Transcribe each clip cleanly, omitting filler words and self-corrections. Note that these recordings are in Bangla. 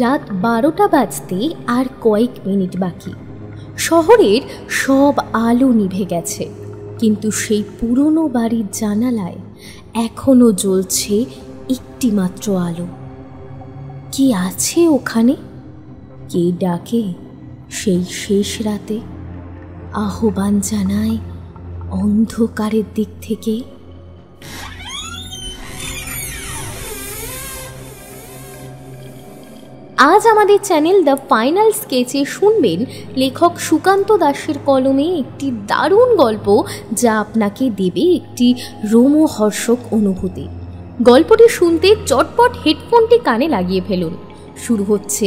রাত 12টা বাজতে আর কয়েক মিনিট বাকি। শহরের সব আলো নিভে গেছে, কিন্তু সেই পুরনো বাড়ির জানালায় এখনো জ্বলছে একটি মাত্র আলো। কি আছে ওখানে? কে ডাকে সেই শেষ রাতে? আহ্বান জানায় অন্ধকারের দিক থেকে। আজ আমাদের চ্যানেল দ্য ফাইনাল স্কেচে শুনবেন লেখক সুকান্ত দাসের কলমে একটি দারুণ গল্প, যা আপনাকে দেবে একটি রোমহর্ষক অনুভূতি। গল্পটি শুনতে চটপট হেডফোনটি কানে লাগিয়ে ফেলুন। শুরু হচ্ছে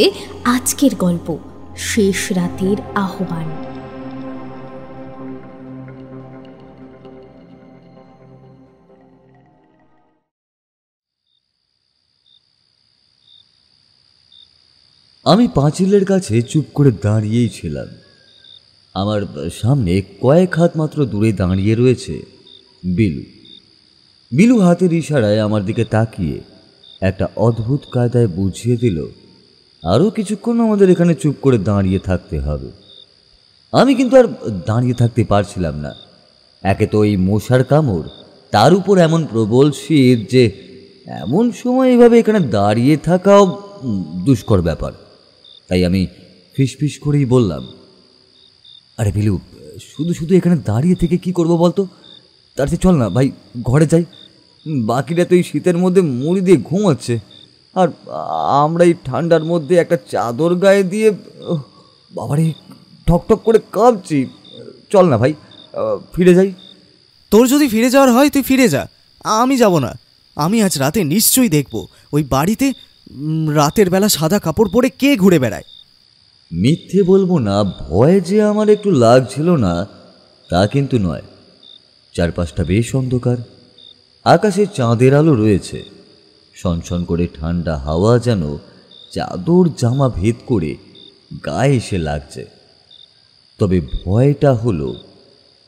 আজকের গল্প, শেষ রাতের আহ্বান। আমি পাঁচিলের কাছে চুপ করে দাঁড়িয়েই ছিলাম। আমার সামনে কয়েক হাত মাত্র দূরে দাঁড়িয়ে রয়েছে বিলু। বিলু হাতের ইশারায় আমার দিকে তাকিয়ে একটা অদ্ভুত কায়দায় বুঝিয়ে দিল আরও কিছুক্ষণ আমাদের এখানে চুপ করে দাঁড়িয়ে থাকতে হবে। আমি কিন্তু আর দাঁড়িয়ে থাকতে পারছিলাম না। একে তো এই মশার কামড়, তার উপর এমন প্রবল শীত যে এমন সময় এভাবে এখানে দাঁড়িয়ে থাকাও দুষ্কর ব্যাপার। তাই আমি ফিসফিস করেই বললাম, আরে বিলু, শুধু শুধু এখানে দাঁড়িয়ে থেকে কি করব বলতো? তার চেয়ে চল না ভাই, ঘরে যাই। বাকিরা তো এই শীতের মধ্যে মুড়ি দিয়ে ঘুমাচ্ছে, আর আমরা এই ঠান্ডার মধ্যে একটা চাদর গায়ে দিয়ে বাবারে ঠকঠক করে কাঁপছি। চল না ভাই, ফিরে যাই। তোর যদি ফিরে যাওয়ার হয় তুই ফিরে যা, আমি যাব না। আমি আজ রাতে নিশ্চয়ই দেখব ওই বাড়িতে রাতের বেলা সাদা কাপড় পরে কে ঘুরে বেড়ায়। মিথ্যে বলবো না, ভয় যে আমার একটু লাগছিল না তা কিন্তু নয়। চারপাশটা বেশ অন্ধকার, আকাশে চাঁদের আলো রয়েছে। সনসন করে ঠান্ডা হাওয়া যেন চাদর জামা ভেদ করে গায়ে এসে লাগছে। তবে ভয়টা হলো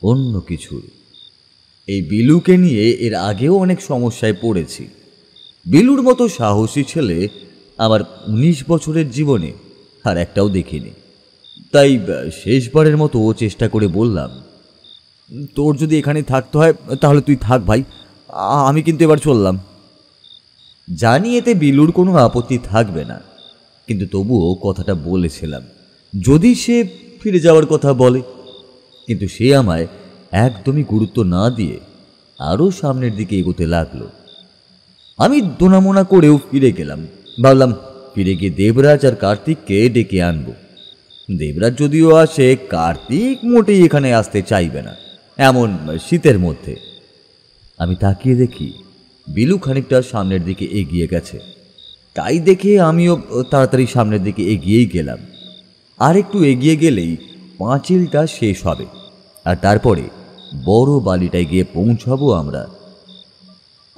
অন্য কিছুর। এই বিলুকে নিয়ে এর আগেও অনেক সমস্যায় পড়েছি। বিলুর মতো সাহসী ছেলে আমার 19 বছরের জীবনে আর একটাও দেখিনি। তাই শেষবারের মতো চেষ্টা করে বললাম, তোর যদি এখানে থাকতে হয় তাহলে তুই থাক ভাই, আমি কিন্তু এবার চললাম। জানি এতে বিলুর কোনো আপত্তি থাকবে না, কিন্তু তবুও কথাটা বলেছিলাম যদি সে ফিরে যাওয়ার কথা বলে। কিন্তু সে আমায় একদমই গুরুত্ব না দিয়ে আরও সামনের দিকে এগোতে লাগলো। আমি দোনামোনা করেও ফিরে গেলাম। ভাবলাম ফিরে গিয়ে দেবরাজ আর কার্তিককে ডেকে আনবো। দেবরাজ যদিও আসে, কার্তিক মোটেই এখানে আসতে চাইবে না এমন শীতের মধ্যে। আমি তাকিয়ে দেখি বিলু খানিকটা সামনের দিকে এগিয়ে গেছে। তাই দেখে আমিও তাড়াতাড়ি সামনের দিকে এগিয়েই গেলাম। আর একটু এগিয়ে গেলেই পাঁচিলটা শেষ হবে, আর তারপরে বড় বালিটায় গিয়ে পৌঁছাবো আমরা।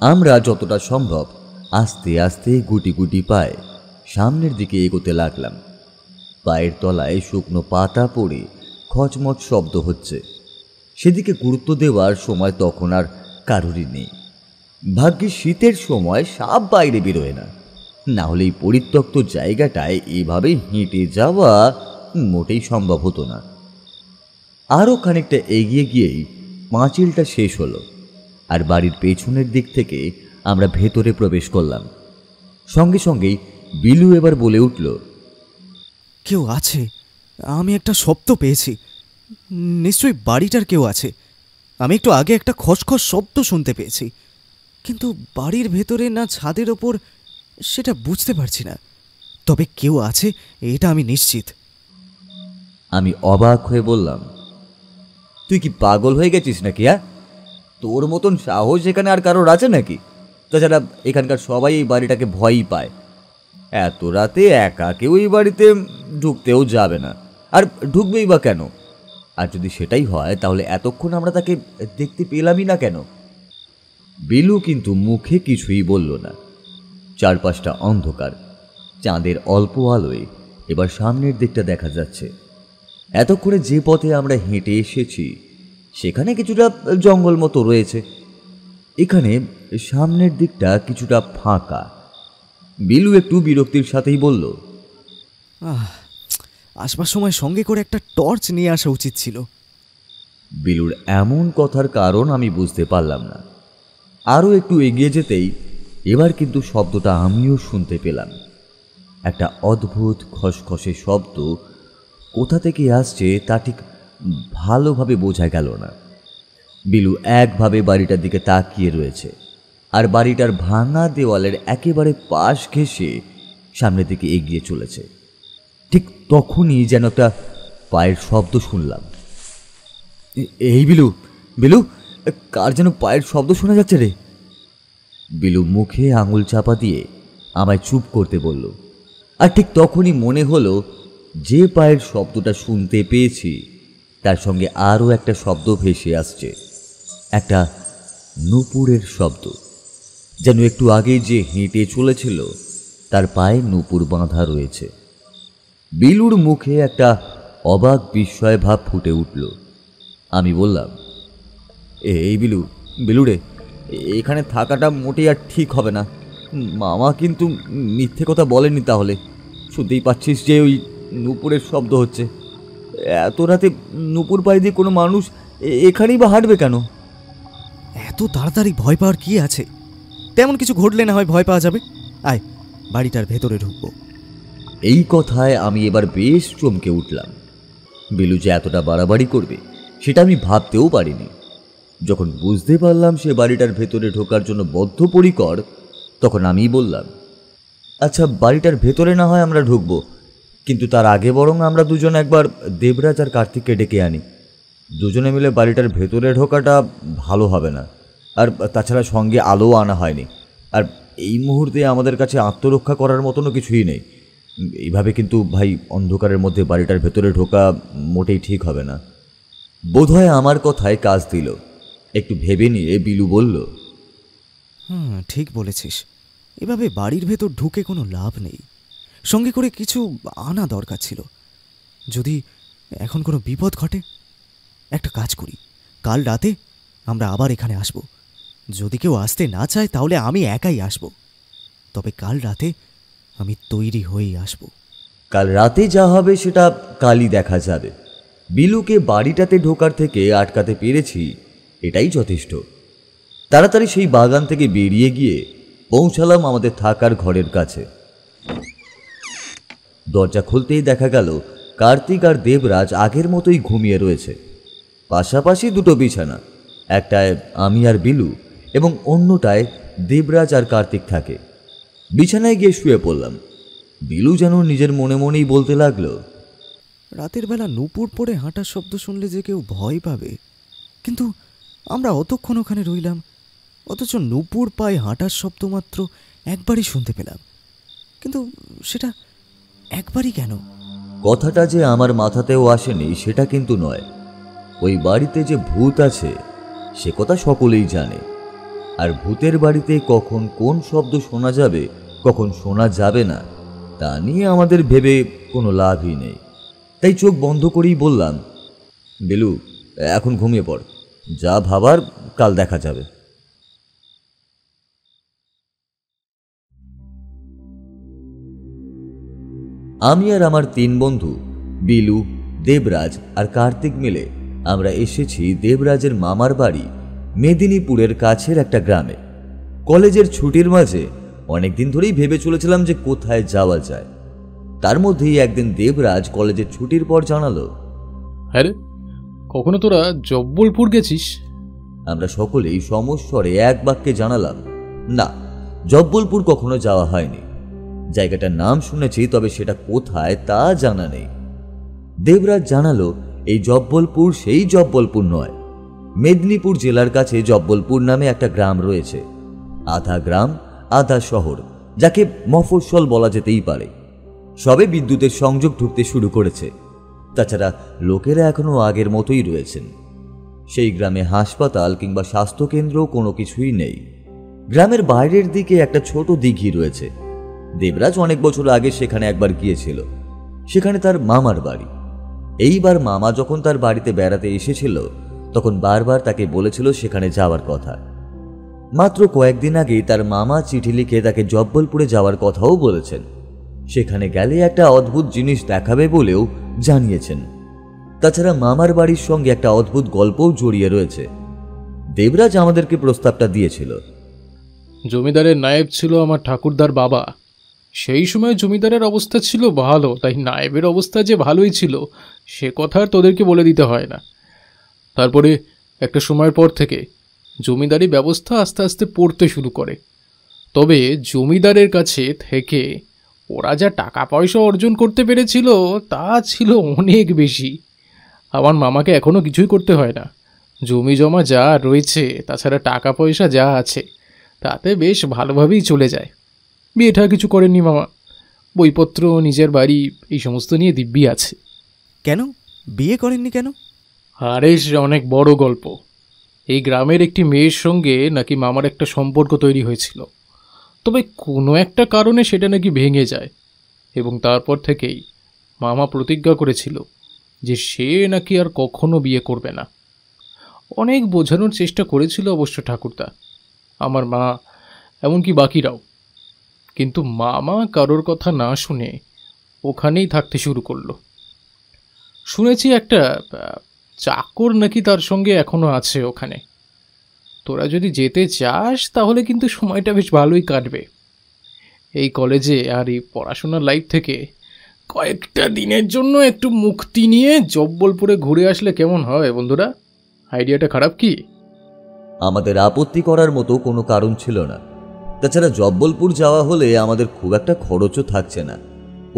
আমরা যতটা সম্ভব আস্তে আস্তে গুটি গুটি পায়ে সামনের দিকে এগোতে লাগলাম। পায়ের তলায় শুকনো পাতা পড়ে খচমচ শব্দ হচ্ছে। সেদিকে গুরুত্ব দেওয়ার সময় তখন আর কারোরই নেই। ভাগ্যে শীতের সময় সাপ বাইরে বেরোয় না, না হলে এই পরিত্যক্ত জায়গাটায় এভাবে হেঁটে যাওয়া মোটেই সম্ভব হতো না। আরও খানিকটা এগিয়ে গিয়েই পাঁচিলটা শেষ হলো, আর বাড়ির পেছনের দিক থেকে আমরা ভেতরে প্রবেশ করলাম। সঙ্গে সঙ্গেই বিলু এবার বলে উঠল, কেউ আছে, আমি একটা শব্দ পেয়েছি। নিশ্চয়ই বাড়িটার কেউ আছে। আমি একটু আগে একটা খসখস শব্দ শুনতে পেয়েছি, কিন্তু বাড়ির ভেতরে না ছাদের ওপর সেটা বুঝতে পারছি না। তবে কেউ আছে এটা আমি নিশ্চিত। আমি অবাক হয়ে বললাম, তুই কি পাগল হয়ে গেছিস নাকি? তোর মতন সাহস এখানে আর কারোর আছে নাকি? তাছাড়া এখানকার সবাই এই বাড়িটাকে ভয়ই পায়। এত রাতে একা কেউ এই বাড়িতে ঢুকতেও যাবে না, আর ঢুকবেই বা কেন? আর যদি সেটাই হয় তাহলে এতক্ষণ আমরা তাকে দেখতে পেলামই না কেন? বিলু কিন্তু মুখে কিছুই বলল না। চারপাশটা অন্ধকার, চাঁদের অল্প আলোয় এবার সামনের দিকটা দেখা যাচ্ছে। এতক্ষণে যে পথে আমরা হেঁটে এসেছি সেখানে কিছুটা জঙ্গল মতো রয়েছে। এখানে সামনের দিকটা কিছুটা ফাঁকা। বিলু একটু বিরক্তির সাথেই বলল, আসবার সময় সঙ্গে করে একটা টর্চ নিয়ে আসা উচিত ছিল। বিলুর এমন কথার কারণ আমি বুঝতে পারলাম না। আরও একটু এগিয়ে যেতেই এবার কিন্তু শব্দটা আমিও শুনতে পেলাম। একটা অদ্ভুত খসখসে শব্দ কোথা থেকে আসছে তা ঠিক ভালোভাবে বোঝা গেল না। বিলু একভাবে বাড়িটার দিকে তাকিয়ে রয়েছে, আর বাড়িটার ভাঙা দেওয়ালের একেবারে পাশ ঘেঁষে সামনের দিকে এগিয়ে চলেছে। ঠিক তখনই যেন একটা পায়ের শব্দ শুনলাম। এই বিলু, বিলু, কার যেন পায়ের শব্দ শোনা যাচ্ছে রে। বিলু মুখে আঙুল চাপা দিয়ে আমায় চুপ করতে বলল, আর ঠিক তখনই মনে হলো যে পায়ের শব্দটা শুনতে পেয়েছি তার সঙ্গে আরও একটা শব্দ ভেসে আসছে, একটা নূপুরের শব্দ। যেন একটু আগে যে হেঁটে চলেছিল তার পায়ে নূপুর বাঁধা রয়েছে। বিলুর মুখে একটা অবাক বিস্ময় ভাব ফুটে উঠল। আমি বললাম, এই বিলু, বিলু রে, এখানে থাকাটা মোটেই আর ঠিক হবে না। মামা কিন্তু মিথ্যে কথা বলেনি। তাহলে শুনতেই পাচ্ছিস যে ওই নূপুরের শব্দ হচ্ছে। এত রাতে নূপুর পায়ে দিয়ে কোনো মানুষ এখানেই বা হাঁটবে কেন? এত তাড়াতাড়ি ভয় পাওয়ার কি আছে? তেমন কিছু ঘটলে না হয় ভয় পাওয়া যাবে। আয়, বাড়িটার ভেতরে ঢুকবো। এই কথায় আমি এবার বেশ চমকে উঠলাম। বিলু যে এতটা বাড়াবাড়ি করবে সেটা আমি ভাবতেও পারিনি। যখন বুঝতে পারলাম সে বাড়িটার ভেতরে ঢোকার জন্য বদ্ধপরিকর, তখন আমি বললাম, আচ্ছা বাড়িটার ভেতরে না হয় আমরা ঢুকবো, কিন্তু তার আগে বরং আমরা দুজন একবার দেবরাজ আর কার্তিককে ডেকে আনি। দুজনে মিলে বাড়িটার ভেতরে ঢোকাটা ভালো হবে না, আর তাছাড়া সঙ্গে আলোও আনা হয়নি। আর এই মুহূর্তে আমাদের কাছে আত্মরক্ষা করার মতনও কিছুই নেই। এইভাবে কিন্তু ভাই অন্ধকারের মধ্যে বাড়িটার ভেতরে ঢোকা মোটেই ঠিক হবে না। বোধহয় আমার কথায় কাজ দিল। একটু ভেবে নিয়ে বিলু বলল, ঠিক বলেছিস। এভাবে বাড়ির ভেতর ঢুকে কোনো লাভ নেই। সঙ্গে করে কিছু আনা দরকার ছিল, যদি এখন কোনো বিপদ ঘটে। একটা কাজ করি, কাল রাতে আমরা আবার এখানে আসব। যদি কেউ আসতে না চায় তাহলে আমি একাই আসব, তবে কাল রাতে আমি তৈরি হয়েই আসব। কাল রাতে যা হবে সেটা কালই দেখা যাবে। বিলুকে বাড়িটাতে ঢোকার থেকে আটকাতে পেরেছি, এটাই যথেষ্ট। তাড়াতাড়ি সেই বাগান থেকে বেরিয়ে গিয়ে পৌঁছালাম আমাদের থাকার ঘরের কাছে। দরজা খুলতেই দেখা গেল কার্তিক আর দেবরাজ আগের মতোই ঘুমিয়ে রয়েছে। পাশাপাশি দুটো বিছানা, একটায় আমি আর বিলু এবং অন্যটায় দেবরাজ আর কার্তিক থাকে। বিছানায় গিয়ে শুয়ে পড়লাম। বিলু যেন নিজের মনে মনেই বলতে লাগলো, রাতের বেলা নূপুর পরে হাঁটার শব্দ শুনলে যে কেউ ভয় পাবে, কিন্তু আমরা অতক্ষণ ওখানে রইলাম, অথচ নূপুর পায়ে হাঁটার শব্দ মাত্র একবারই শুনতে পেলাম। কিন্তু সেটা একবারই কেন? কথাটা যে আমার মাথাতেও আসেনি সেটা কিন্তু নয়। ওই বাড়িতে যে ভূত আছে সে কথা সকলেই জানে, আর ভূতের বাড়িতে কখন কোন শব্দ শোনা যাবে কখন শোনা যাবে না তা নিয়ে আমাদের ভেবে কোনো লাভই নেই। তাই চোখ বন্ধ করেই বললাম, বিলু এখন ঘুমিয়ে পড়, যা ভাবার কাল দেখা যাবে। আমি আর আমার তিন বন্ধু বিলু, দেবরাজ আর কার্তিক মিলে আমরা এসেছি দেবরাজের মামার বাড়ি মেদিনীপুরের কাছের একটা গ্রামে। কলেজের ছুটির মাঝে অনেকদিন ধরেই ভেবে চলেছিলাম যে কোথায় যাওয়া যায়। তার মধ্যেই একদিন দেবরাজ কলেজের ছুটির পর জানালো, হ্যাঁ রে, কখনো তোরা জব্বলপুর গেছিস? আমরা সকলেই সমস্বরে এক বাক্যে জানালাম, না, জব্বলপুর কখনো যাওয়া হয়নি। জায়গাটার নাম শুনেছি, তবে সেটা কোথায় তা জানা নেই। দেবরাজ জানালো, এই জব্বলপুর সেই জব্বলপুর নয়। মেদিনীপুর জেলার কাছে জব্বলপুর নামে একটা গ্রাম রয়েছে, আধা গ্রাম আধা শহর, যাকে মফস্বল বলা যেতেই পারে। সবে বিদ্যুতের সংযোগ ঢুকতে শুরু করেছে, তাছাড়া লোকেরা এখনো আগের মতোই রয়েছেন। সেই গ্রামে হাসপাতাল কিংবা স্বাস্থ্যকেন্দ্র কোনো কিছুই নেই। গ্রামের বাইরের দিকে একটা ছোট দিঘি রয়েছে। দেবরাজ অনেক বছর আগে সেখানে একবার গিয়েছিল, সেখানে তার মামার বাড়ি। এইবার মামা যখন তার বাড়িতে বেড়াতে এসেছিল তখন বারবার তাকে বলেছিল সেখানে যাওয়ার কথা। মাত্র কয়েকদিন আগেই তার মামা চিঠি লিখে তাকে জব্বলপুরে যাওয়ার কথাও বলেছেন। সেখানে গেলে একটা অদ্ভুত জিনিস দেখাবে বলেও জানিয়েছেন। তাছাড়া মামার বাড়ির সঙ্গে একটা অদ্ভুত গল্পও জড়িয়ে রয়েছে। দেবরাজ আমাদেরকে প্রস্তাবটা দিয়েছিল। জমিদারের নায়েব ছিল আমার ঠাকুরদার বাবা। সেই সময় জমিদারের অবস্থা ছিল ভালো, তাই নায়েবের অবস্থা যে ভালোই ছিল সে কথা আর তোদেরকে বলে দিতে হয় না। তারপরে একটা সময়ের পর থেকে জমিদারি ব্যবস্থা আস্তে আস্তে পড়তে শুরু করে। তবে জমিদারের কাছে থেকে ওরা যা টাকা পয়সা অর্জন করতে পেরেছিল তা ছিল অনেক বেশি। আমার মামাকে এখনও কিছুই করতে হয় না। জমি জমা যা রয়েছে, তাছাড়া টাকা পয়সা যা আছে, তাতে বেশ ভালোভাবেই চলে যায়। বিয়েটা কিছু করেননি মামা, বইপত্র, নিজের বাড়ি, এই সমস্ত নিয়ে দিব্যি আছে। কেন বিয়ে করেননি কেন? আরে সে অনেক বড় গল্প। এই গ্রামের একটি মেয়ের সঙ্গে নাকি মামার একটা সম্পর্ক তৈরি হয়েছিল, তবে কোনো একটা কারণে সেটা নাকি ভেঙে যায়, এবং তারপর থেকেই মামা প্রতিজ্ঞা করেছিল যে সে নাকি আর কখনো বিয়ে করবে না। অনেক বোঝানোর চেষ্টা করেছিল অবশ্য ঠাকুরদা, আমার মা, এমনকি বাকিরাও, কিন্তু মামা কারোর কথা না শুনে ওখানেই থাকতে শুরু করলো। শুনেছি একটা চাকর নাকি তার সঙ্গে এখনো আছে ওখানে। তোরা যদি যেতে চাস তাহলে কিন্তু সময়টা বেশ ভালোই কাটবে। এই কলেজে আর এই পড়াশোনার লাইফ থেকে কয়েকটা দিনের জন্য একটু মুক্তি নিয়ে জব্বলপুরে ঘুরে আসলে কেমন হয় বন্ধুরা? আইডিয়াটা খারাপ কি? আমাদের আপত্তি করার মতো কোনো কারণ ছিল না। তাছাড়া জব্বলপুর যাওয়া হলে আমাদের খুব একটা খরচও থাকছে না,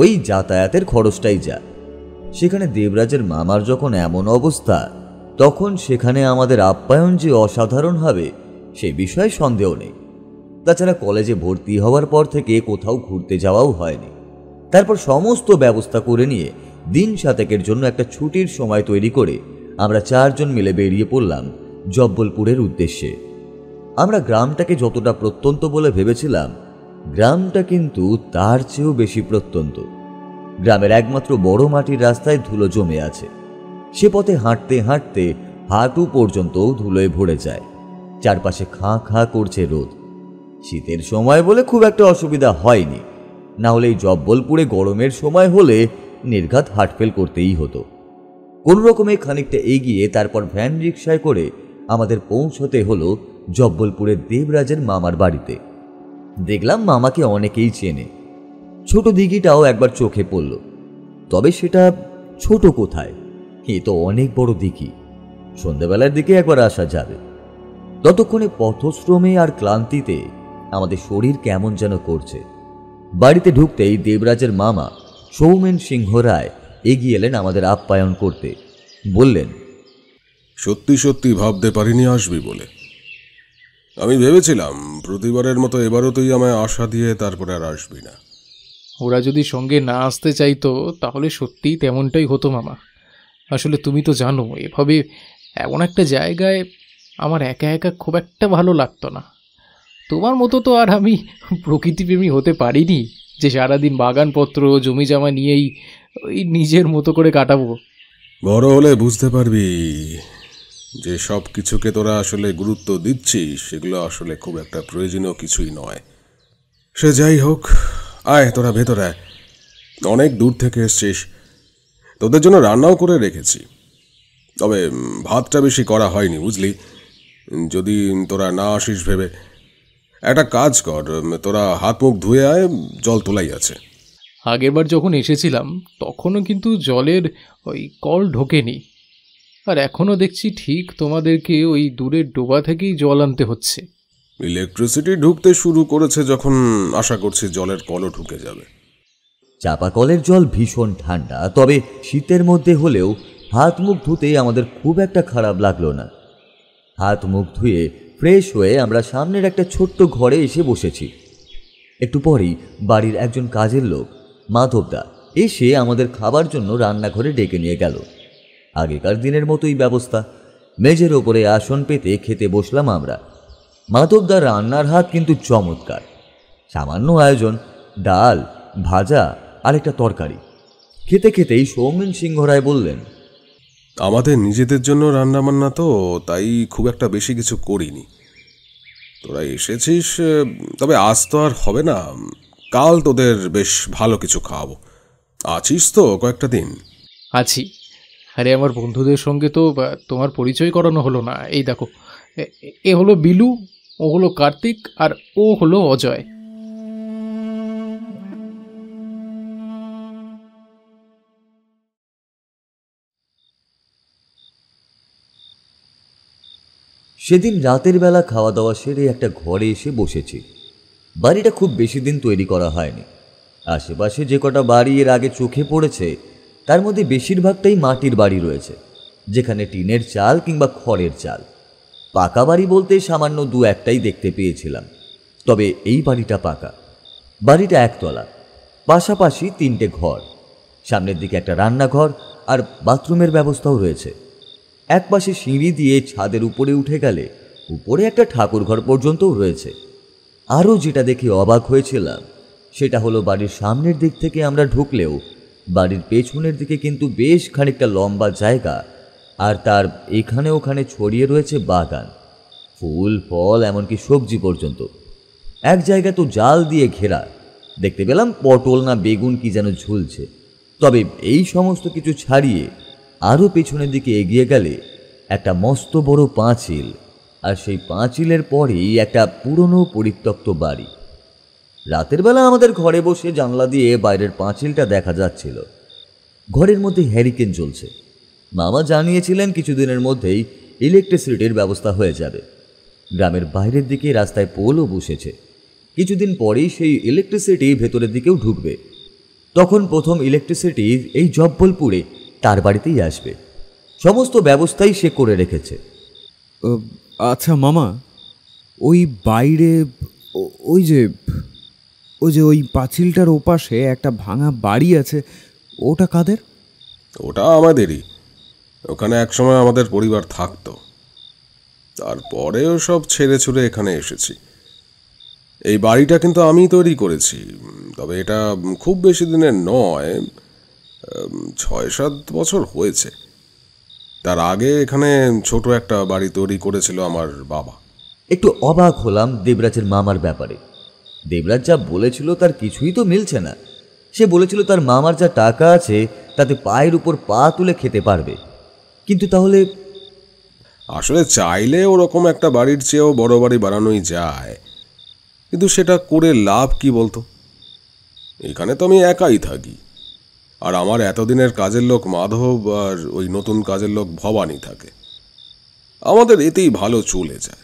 ওই যাতায়াতের খরচটাই যা। সেখানে দেবরাজের মামার যখন এমন অবস্থা, তখন সেখানে আমাদের আপ্যায়ন যে অসাধারণ হবে সে বিষয়ে সন্দেহ নেই। তাছাড়া কলেজে ভর্তি হওয়ার পর থেকে কোথাও ঘুরতে যাওয়াও হয়নি। তারপর সমস্ত ব্যবস্থা করে নিয়ে দিন 7 জন্য একটা ছুটির সময় তৈরি করে আমরা 4 জন মিলে বেরিয়ে পড়লাম জব্বলপুরের উদ্দেশ্যে। আমরা গ্রামটাকে যতটা প্রত্যন্ত বলে ভেবেছিলাম, গ্রামটা কিন্তু তার চেয়েও বেশি প্রত্যন্ত। গ্রামের একমাত্র বড় মাটির রাস্তায় ধুলো জমে আছে। সে পথে হাঁটতে হাঁটতে হাঁটু পর্যন্ত ধুলোয় ভরে যায়। চারপাশে খাঁ খাঁ করছে রোদ। শীতের সময় বলে খুব একটা অসুবিধা হয়নি, না হলে এই জব্বলপুরে গরমের সময় হলে নির্ঘাত হার্টফেল করতেই হতো। কোন রকমে খানিকটা এগিয়ে তারপর ভ্যান রিক্সায় করে আমাদের পৌঁছতে হলো জব্বলপুরের দেবরাজের মামার বাড়িতে। দেখলাম মামাকে অনেকেই চেনে। ছোট দিঘিটাও একবার চোখে পড়ল, তবে সেটা ছোট কোথায়, এ তো অনেক বড় দিঘি। সন্ধ্যাবেলার দিকে একবার আসা যাবে। ততক্ষণে পথশ্রমে আর ক্লান্তিতে আমাদের শরীর কেমন যেন করছে। বাড়িতে ঢুকতেই দেবরাজের মামা সৌমেন সিংহ রায় এগিয়ে এলেন আমাদের আপ্যায়ন করতে। বললেন, সত্যি সত্যি ভাবতে পারিনি আসবি বলে। আমি ভেবেছিলাম প্রতিবারের মতো এবারও তুই আমায় আশা দিয়ে তারপরে আর আসবি না। ওরা যদি সঙ্গে না আসতে চাইতো তাহলে সত্যিই তেমনটাই হতো মামা। আসলে তুমি তো জানো, এভাবে এমন একটা জায়গায় আমার একা একা খুব একটা ভালো লাগতো না। তোমার মতো তো আর আমি প্রকৃতিপ্রেমী হতে পারিনি যে সারাদিন বাগানপত্র জমি জমা নিয়েই ওই নিজের মতো করে কাটাবো। বড় হলে বুঝতে পারবি যে সব কিছুকে তোরা আসলে গুরুত্ব দিচ্ছিস সেগুলো আসলে খুব একটা প্রয়োজনীয় কিছুই নয়। সে যাই হোক, আয় তোরা ভেতরে আয়। অনেক দূর থেকে এসছিস, তোদের জন্য রান্নাও করে রেখেছি। তবে ভাতটা বেশি করা হয়নি বুঝলি, যদি তোরা না আসিস ভেবে। একটা কাজ কর, তোরা হাত মুখ ধুয়ে আয়, জল তোলাই আছে। আগেরবার যখন এসেছিলাম তখনও কিন্তু জলের ওই কল ঢোকেনি, আর এখনও দেখছি ঠিক তোমাদেরকে ওই দূরের ডোবা থেকেই জল আনতে হচ্ছে। ইলেকট্রিসিটি ঢুকতে শুরু করেছে যখন, আশা করছি জলের কলও ঢুকে যাবে। চাপা কলের জল ভীষণ ঠান্ডা, তবে শীতের মধ্যে হলেও হাত মুখ ধুতে আমাদের খুব একটা খারাপ লাগলো না। হাত মুখ ধুয়ে ফ্রেশ হয়ে আমরা সামনের একটা ছোট্ট ঘরে এসে বসেছি। একটু পরেই বাড়ির একজন কাজের লোক মাধবদা এসে আমাদের খাবার জন্য রান্নাঘরে ডেকে নিয়ে গেল। আগেকার দিনের মতোই ব্যবস্থা। মেঝের ওপরে আসন পেতে খেতে বসলাম আমরা। মাধবদার রান্নার হাত কিন্তু চমৎকার। সামান্য আয়োজন, ডাল, ভাজা আর একটা তরকারি। খেতে খেতেই সৌমেন সিংহ রায় বললেন, আমাদের নিজেদের জন্য রান্না বান্না তো, তাই খুব একটা বেশি কিছু করিনি। তোরা এসেছিস, তবে আজ তো আর হবে না, কাল তোদের বেশ ভালো কিছু খাওয়াবো। আছিস তো কয়েকটা দিন? আছি। আরে আমার বন্ধুদের সঙ্গে তো তোমার পরিচয় করানো হলো না। এই দেখো, এ হলো বিলু, ও হলো কার্তিক, আর ও হলো অজয়। সেদিন রাতের বেলা খাওয়া দাওয়া সেরে একটা ঘরে এসে বসেছি। বাড়িটা খুব বেশি দিন তৈরি করা হয়নি। আশেপাশে যে কটা বাড়ি এর আগে চোখে পড়েছে তার মধ্যে বেশিরভাগটাই মাটির বাড়ি রয়েছে, যেখানে টিনের চাল কিংবা খড়ের চাল। পাকা বাড়ি বলতে সামান্য দু একটাই দেখতে পেয়েছিলাম। তবে এই বাড়িটা পাকা। বাড়িটা একতলা, পাশাপাশি 3টে ঘর, সামনের দিকে একটা রান্নাঘর আর বাথরুমের ব্যবস্থাও রয়েছে। এক পাশে সিঁড়ি দিয়ে ছাদের উপরে উঠে গেলে উপরে একটা ঠাকুর ঘর পর্যন্তও রয়েছে। আরও যেটা দেখে অবাক হয়েছিলাম সেটা হলো বাড়ির সামনের দিক থেকে আমরা ঢুকলেও বাড়ির পেছনের দিকে কিন্তু বেশ খানিকটা লম্বা জায়গা, আর তার এখানে ওখানে ছড়িয়ে রয়েছে বাগান, ফুল ফল এমনকি সবজি পর্যন্ত। এক জায়গা তো জাল দিয়ে ঘেরা, দেখতে পেলাম পটল না বেগুন কি যেন ঝুলছে। তবে এই সমস্ত কিছু ছাড়িয়ে আরও পেছনের দিকে এগিয়ে গেলে একটা মস্ত বড় পাঁচিল, আর সেই পাঁচিলের পরেই একটা পুরনো পরিত্যক্ত বাড়ি। রাতের বেলা আমাদের ঘরে বসে জানলা দিয়ে বাইরের পাঁচিলটা দেখা যাচ্ছিল। ঘরের মধ্যে হ্যারিকেন জ্বলছে। মামা জানিয়েছিলেন কিছুদিনের মধ্যেই ইলেকট্রিসিটির ব্যবস্থা হয়ে যাবে। গ্রামের বাইরের দিকে রাস্তায় পোলও বসেছে। কিছুদিন পরেই সেই ইলেকট্রিসিটি ভেতরের দিকেও ঢুকবে। তখন প্রথম ইলেকট্রিসিটি এই জব্বলপুরে তার বাড়িতেই আসবে। সমস্ত ব্যবস্থাই সে করে রেখেছে। আচ্ছা মামা, ওই বাইরে ওই যে ওই পাঁচিলটার ওপাশে একটা ভাঙা বাড়ি আছে, ওটা কাদের? ওটা আমাদেরই। ওখানে একসময় আমাদের পরিবার থাকতো, তারপরেও সব ছেড়ে ছুড়ে এখানে এসেছি। এই বাড়িটা কিন্তু আমি তৈরি করেছি, তবে এটা খুব বেশি দিনের নয়, 6-7 বছর হয়েছে। তার আগে এখানে ছোট একটা বাড়ি তৈরি করেছিল আমার বাবা। একটু অবাক হলাম দেবরাজের মামার ব্যাপারে। দেবরাজ যা বলেছিল তার কিছুই তো মিলছে না। সে বলেছিল তার মামার যা টাকা আছে তাতে পায়ের উপর পা তুলে খেতে পারবে, কিন্তু তাহলে আসলে চাইলে ওরকম একটা বাড়ির চেয়েও বড় বাড়ি বানানোই যায়, কিন্তু সেটা করে লাভ কি বলতো? এখানে তো আমি একাই থাকি, আর আমার এতদিনের কাজের লোক মাধব আর ওই নতুন কাজের লোক ভবানী থাকে। আমাদের এতেই ভালো চলে যায়।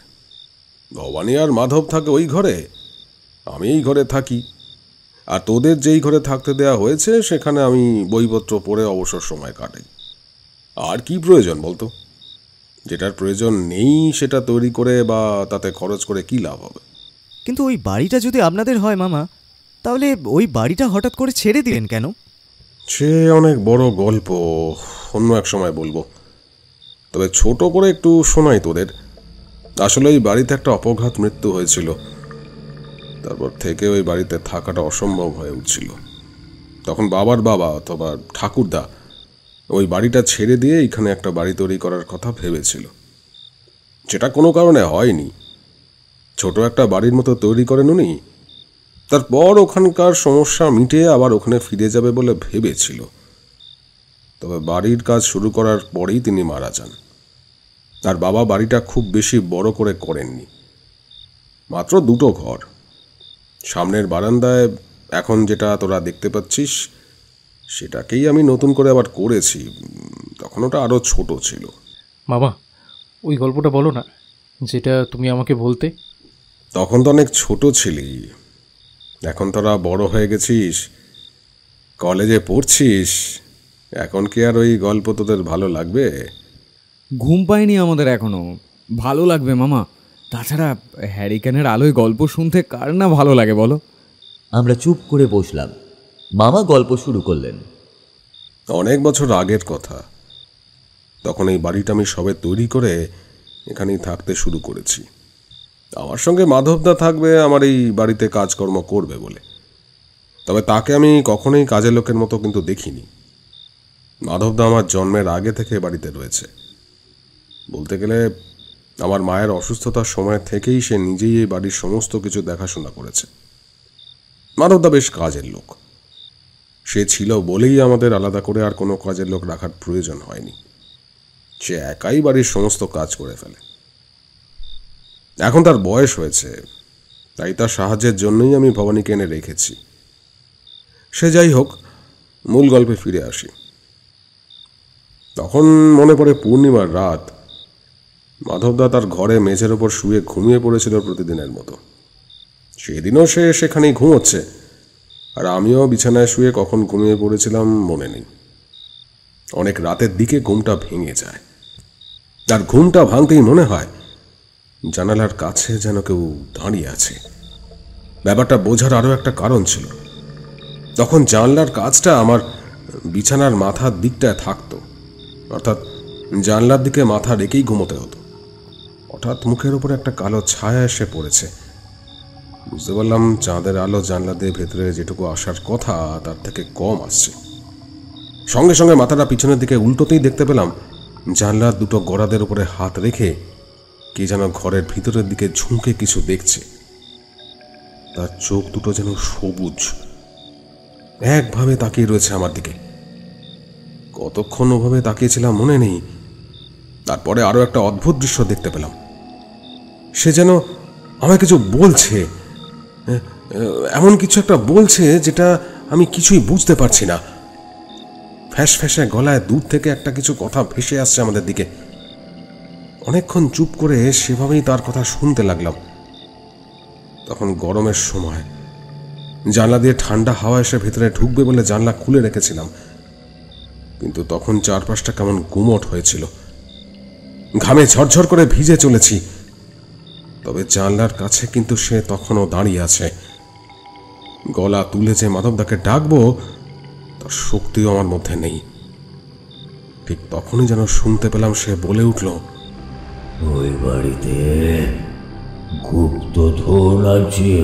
ভবানী আর মাধব থাকে ওই ঘরে, আমি এই ঘরে থাকি। আর তোদের যেই ঘরে থাকতে দেয়া হয়েছে সেখানে আমি বইপত্র পড়ে অবসর সময় কাটাই। আর কি প্রয়োজন বলতো? যেটার প্রয়োজন নেই সেটা তৈরি করে বা তাতে খরচ করে কি লাভ হবে? কিন্তু ওই বাড়িটা যদি আপনাদের হয় মামা, তাহলে ওই বাড়িটা হঠাৎ করে ছেড়ে দিলেন কেন? সে অনেক বড় গল্প, অন্য এক সময় বলবো। তবে ছোট করে একটু শোনাই তোদের। আসলে ওই বাড়িতে একটা অপঘাত মৃত্যু হয়েছিল, তারপর থেকে ওই বাড়িতে থাকাটা অসম্ভব হয়ে উঠছিল। তখন বাবার বাবা অথবা ঠাকুরদা ওই বাড়িটা ছেড়ে দিয়ে এখানে একটা বাড়ি তৈরি করার কথা ভেবেছিল। সেটা কোনো কারণে হয়নি। ছোট একটা বাড়ির মতো তৈরি করেন উনি। তারপর ওখানকার সমস্যা মিটে আবার ওখানে ফিরে যাবে বলে ভেবেছিল। তবে বাড়ির কাজ শুরু করার পরেই তিনি মারা যান। আর বাবা বাড়িটা খুব বেশি বড় করে করেননি, মাত্র 2টো ঘর। সামনের বারান্দায় এখন যেটা তোরা দেখতে পাচ্ছিস সেটাকেই আমি নতুন করে আবার করেছি। তখন ওটা আরও ছোট ছিল। মামা, ওই গল্পটা বলো না, যেটা তুমি আমাকে বলতে। তখন তো অনেক ছোট ছিলি, এখন তোরা বড় হয়ে গেছিস, কলেজে পড়ছিস, এখন কি আর ওই গল্প তোদের ভালো লাগবে? ঘুম পায়নি আমাদের এখনো, ভালো লাগবে মামা। তাছাড়া হ্যারিকেনের আলোয় গল্প শুনতে কার না ভালো লাগে বলো? আমরা চুপ করে বসলাম। মামা গল্প শুরু করলেন। অনেক বছর আগের কথা। তখন এই বাড়িটা আমি সবে তৈরি করে এখানেই থাকতে শুরু করেছি। আমার সঙ্গে মাধবদা থাকবে আমার এই বাড়িতে কাজকর্ম করবে বলে। তবে তাকে আমি কখনোই কাজের লোকের মতো কিন্তু দেখিনি। মাধবদা আমার জন্মের আগে থেকে বাড়িতে রয়েছে। বলতে গেলে আমার মায়ের অসুস্থতার সময় থেকেই সে নিজেই এই বাড়ির সমস্ত কিছু দেখাশোনা করেছে। মাধবদা বেশ কাজের লোক। সে ছিল বলেই আমাদের আলাদা করে আর কোনো কাজের লোক রাখার প্রয়োজন হয়নি। সে একাই বাড়ির সমস্ত কাজ করে ফেলে। এখন তার বয়স হয়েছে, তাই তার সাহায্যের জন্যই আমি ভবানীকে এনে রেখেছি। সে যাই হোক, মূল গল্পে ফিরে আসি। তখন মনে পড়ে পূর্ণিমার রাত। মাধবদা তার ঘরে মেঝের ওপর শুয়ে ঘুমিয়ে পড়েছিল প্রতিদিনের মতো। সেদিনও সে সেখানেই ঘুমোচ্ছে, আর আমিও বিছানায় শুয়ে কখন ঘুমিয়ে পড়েছিলাম মনে নেই। অনেক রাতের দিকে ঘুমটা ভেঙে যায়, আর ঘুমটা ভাঙতেই মনে হয় জানালার কাছে যেন কেউ দাঁড়িয়ে আছে। ব্যাপারটা বোঝার আরও একটা কারণ ছিল। তখন জানলার কাজটা আমার বিছানার মাথার দিকটায় থাকতো, অর্থাৎ জানলার দিকে মাথা রেখেই ঘুমোতে হতো। হঠাৎ মুখের উপরে একটা কালো ছায়া এসে পড়েছে। বুঝতে পারলাম চাঁদের আলো জানলা দিয়ে ভেতরে যেটুকু আসার কথা তার থেকে কম আসছে। সঙ্গে সঙ্গে মাথাটা পিছনের দিকে উল্টোতেই দেখতে পেলাম জানলার দুটো গড়াদের উপরে হাত রেখে কে যেন ঘরের ভিতরের দিকে ঝুঁকে কিছু দেখছে। তার চোখ দুটো যেন সবুজ, একভাবে তাকিয়ে রয়েছে আমার দিকে। কতক্ষণ ওভাবে তাকিয়েছিলাম মনে নেই। তারপরে আরো একটা অদ্ভুত দৃশ্য দেখতে পেলাম। সে যেন আমায় কিছু বলছে, এমন কিছু একটা বলছে যেটা আমি কিছুই বুঝতে পারছি না। ফ্যাস ফ্যাসে গলায় দূর থেকে একটা কিছু কথা ভেসে আসছে আমাদের দিকে। অনেকক্ষণ চুপ করে সেভাবেই তার কথা শুনতে লাগলাম। তখন গরমের সময়, জানলা দিয়ে ঠান্ডা হাওয়া এসে ভেতরে ঢুকবে বলে জানলা খুলে রেখেছিলাম, কিন্তু তখন চারপাশটা কেমন গুমট হয়েছিল। ঘামে ঝরঝর করে ভিজে চলেছি, তবে জানলার কাছে কিন্তু সে তখনও দাঁড়িয়ে আছে। গলা তুলে যে মাধবদাকে ডাকবো তার শক্তিও আমার মধ্যে নেই। ঠিক তখনই যেন শুনতে পেলাম সে বলে উঠল, ওই বাড়িতে গুপ্তধন আছে।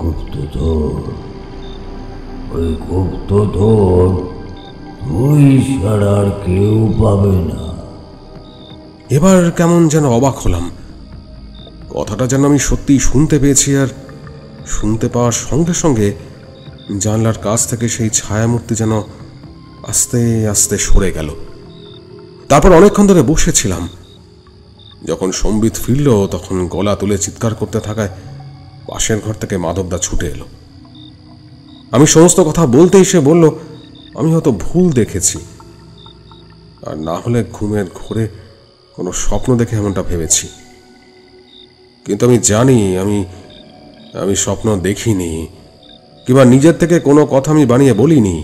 গুপ্তধন? ওই গুপ্তধন তুই ছাড়া আর কেউ পাবে না। এবার কেমন যেন অবাক হলাম। কথাটা যেন আমি সত্যিই শুনতে পেয়েছি, আর শুনতে পাওয়ার সঙ্গে সঙ্গে জানলার কাছ থেকে সেই ছায়ামূর্তি যেন আস্তে আস্তে সরে গেল। তারপর অনেকক্ষণ ধরে বসেছিলাম। যখন সম্বিত ফিরল তখন গলা তুলে চিৎকার করতে থাকায় পাশের ঘর থেকে মাধবদা ছুটে এলো। আমি সমস্ত কথা বলতেই সে বলল আমি হয়তো ভুল দেখেছি, আর না হলে ঘুমের ঘোরে কোনো স্বপ্ন দেখে এমনটা ভেবেছি। কিন্তু আমি জানি আমি স্বপ্ন দেখিনি, কিংবা নিজের থেকে কোনো কথা আমি বানিয়ে বলিনি।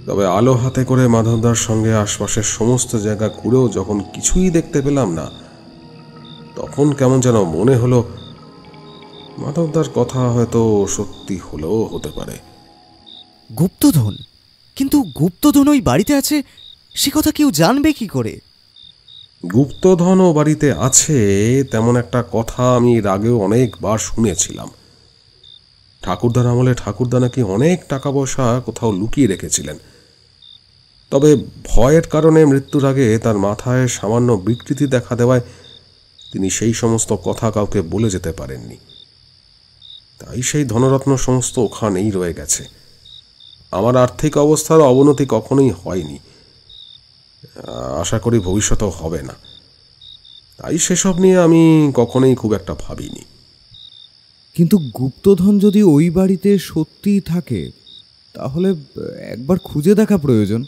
তবে আলো হাতে করে মাধবদার সঙ্গে আশপাশের সমস্ত জায়গা ঘুরেও যখন কিছুই দেখতে পেলাম না, তখন কেমন যেন মনে হলো মাধবদার কথা হয়তো সত্যি হলেও হতে পারে। গুপ্তধন? কিন্তু গুপ্তধন ওই বাড়িতে আছে, সে কথা কেউ জানবে কি করে? গুপ্তধনও বাড়িতে আছে তেমন একটা কথা আমি এর আগেও অনেকবার শুনেছিলাম। ঠাকুরদার আমলে ঠাকুরদা নাকি অনেক টাকা পয়সা কোথাও লুকিয়ে রেখেছিলেন। তবে ভয়ের কারণে মৃত্যুর আগে তার মাথায় সামান্য বিকৃতি দেখা দেওয়ায় তিনি সেই সমস্ত কথা কাউকে বলে যেতে পারেননি। তাই সেই ধনরত্ন সমস্ত ওখানেই রয়ে গেছে। আমার আর্থিক অবস্থার অবনতি কখনোই হয়নি, আশা করি ভবিষ্যতেও হবে না। তাই সেসব নিয়ে আমি কখনোই খুব একটা ভাবিনি। কিন্তু গুপ্তধন যদি ওই বাড়িতে সত্যিই থাকে, তাহলে একবার খুঁজে দেখা প্রয়োজন।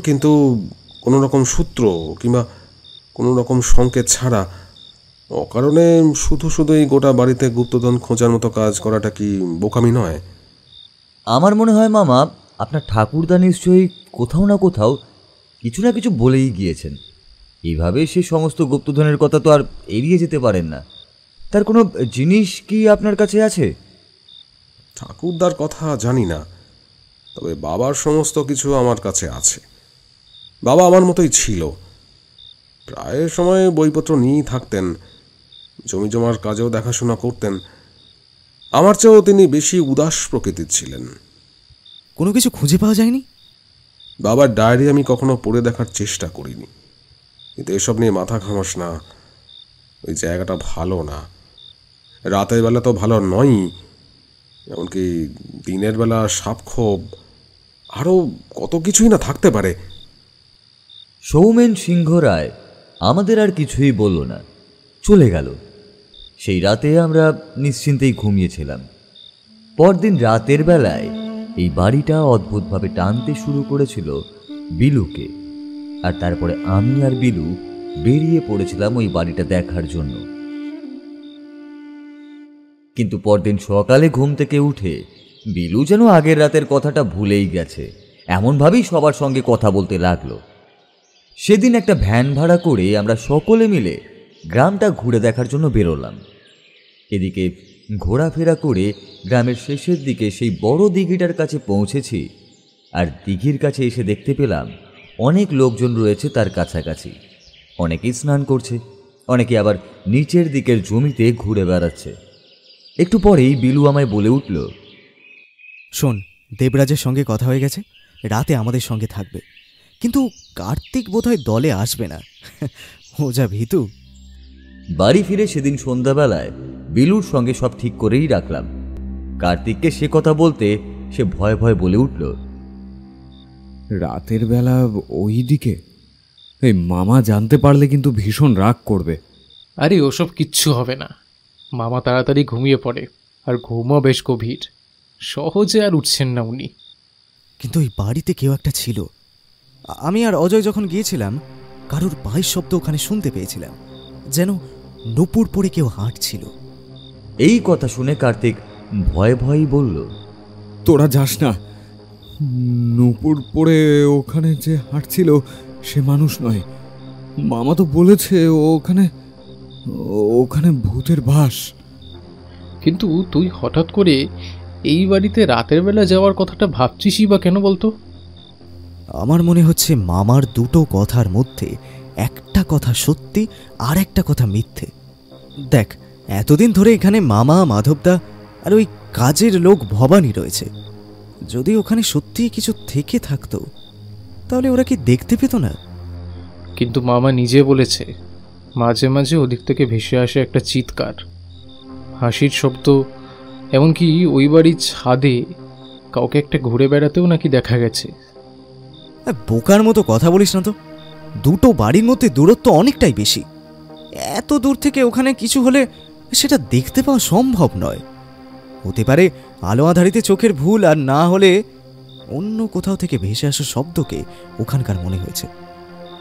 কিন্তু কোনো রকম সূত্র কিংবা কোনো রকম সংকেত ছাড়া অকারণে শুধু শুধু এই গোটা বাড়িতে গুপ্তধন খোঁজার মতো কাজ করাটা কি বোকামি নয়? আমার মনে হয় মামা, আপনার ঠাকুরদা নিশ্চয়ই কোথাও না কোথাও কিছু না কিছু বলেই গিয়েছেন। এইভাবে সে সমস্ত গুপ্তধনের কথা তো আর এড়িয়ে যেতে পারেন না। তার কোনো জিনিস কি আপনার কাছে আছে? ঠাকুরদার কথা জানি না, তবে বাবার সমস্ত কিছু আমার কাছে আছে। বাবা আমার মতোই ছিল, প্রায় সময় বইপত্র নিয়েই থাকতেন, জমি জমার কাজেও দেখাশোনা করতেন। আমার চেয়েও তিনি বেশি উদাস প্রকৃতির ছিলেন। কোনো কিছু খুঁজে পাওয়া যায়নি? বাবার ডায়েরি আমি কখনো পড়ে দেখার চেষ্টা করিনি, কিন্তু এসব নিয়ে মাথা ঘামাস না, ওই জায়গাটা ভালো না। রাতের বেলা তো ভালো নয়ই, এমনকি দিনের বেলা সাপখোপ আরও কত কিছুই না থাকতে পারে। সৌমেন সিংহ রায় আমাদের আর কিছুই বলল না, চলে গেল। সেই রাতে আমরা নিশ্চিন্তেই ঘুমিয়েছিলাম। পরদিন রাতের বেলায় এই বাড়িটা অদ্ভুতভাবে টানতে শুরু করেছিল বিলুকে, আর তারপরে আমি আর বিলু বেরিয়ে পড়েছিলাম ওই বাড়িটা দেখার জন্য। কিন্তু পরদিন সকালে ঘুম থেকে উঠে বিলু যেন আগের রাতের কথাটা ভুলেই গেছে, এমনভাবেই সবার সঙ্গে কথা বলতে লাগলো। সেদিন একটা ভ্যান ভাড়া করে আমরা সকলে মিলে গ্রামটা ঘুরে দেখার জন্য বেরোলাম। এদিকে ঘোরাফেরা করে গ্রামের শেষের দিকে সেই বড় দিঘিটার কাছে পৌঁছেছি, আর দিঘির কাছে এসে দেখতে পেলাম অনেক লোকজন রয়েছে তার কাছাকাছি। অনেকেই স্নান করছে, অনেকে আবার নিচের দিকের জমিতে ঘুরে বেড়াচ্ছে। একটু পরেই বিলু আমায় বলে উঠল, শোন, দেবরাজের সঙ্গে কথা হয়ে গেছে, রাতে আমাদের সঙ্গে থাকবে, কিন্তু কার্তিক বোধহয় দলে আসবে না। ও যা ভীতু। বাড়ি ফিরে সেদিন সন্ধ্যাবেলায় বিলুর সঙ্গে সব ঠিক করেই রাখলাম। কার্তিককে সে কথা বলতে সে ভয়ে ভয়ে বলে উঠল, রাতের বেলা ওই দিকে এই মামা জানতে পারলে কিন্তু ভীষণ রাগ করবে। আরে ওসব কিচ্ছু হবে না, মামা তাড়াতাড়ি ঘুমিয়ে পড়ে, আর ঘুমও বেশ গভীর, সহজে আর উঠছেন না উনি। কিন্তু ওই বাড়িতে কেউ একটা ছিল। আমি আর অজয় যখন গিয়েছিলাম কারোর পায়ের শব্দ ওখানে শুনতে পেয়েছিলাম, যেন নুপুর পরে কেউ হাঁটছিল। এই কথা শুনে কার্তিক ভয়ে ভয়েই বলল, তোরা যাস না, নূপুর পরে ওখানে যে হাঁটছিল সে মানুষ নয়। মামা তো বলেছে ওখানে ওখানে ভূতের বাস। কিন্তু তুই হঠাৎ করে এই বাড়িতে রাতের বেলা যাওয়ার কথাটা ভাবছিসই বা কেন বলতো? আমার মনে হচ্ছে মামার দুটো কথার মধ্যে একটা কথা সত্যি আর একটা কথা মিথ্যে। দেখ, এতদিন ধরে এখানে মামা, মাধবদা আর ওই কাজের লোক ভবানী রয়েছে। যদি ওখানে সত্যিই কিছু থেকে থাকতো তাহলে ওরা কি দেখতে পেত না? কিন্তু মামা নিজে বলেছে মাঝে মাঝে ওদিক থেকে ভেসে আসে একটা চিৎকার, হাসির শব্দ, এমনকি ওই বাড়ির ছাদে কাউকে একটা ঘুরে বেড়াতেও নাকি দেখা গেছে। বোকার মতো কথা বলিস না তো। দুটো বাড়ির মধ্যে দূরত্ব অনেকটাই বেশি। এত দূর থেকে ওখানে কিছু হলে সেটা দেখতে পাওয়া সম্ভব নয়। হতে পারে আলো আধারিতে চোখের ভুল, আর না হলে অন্য কোথাও থেকে ভেসে আসা শব্দকে ওখানকার মনে হয়েছে।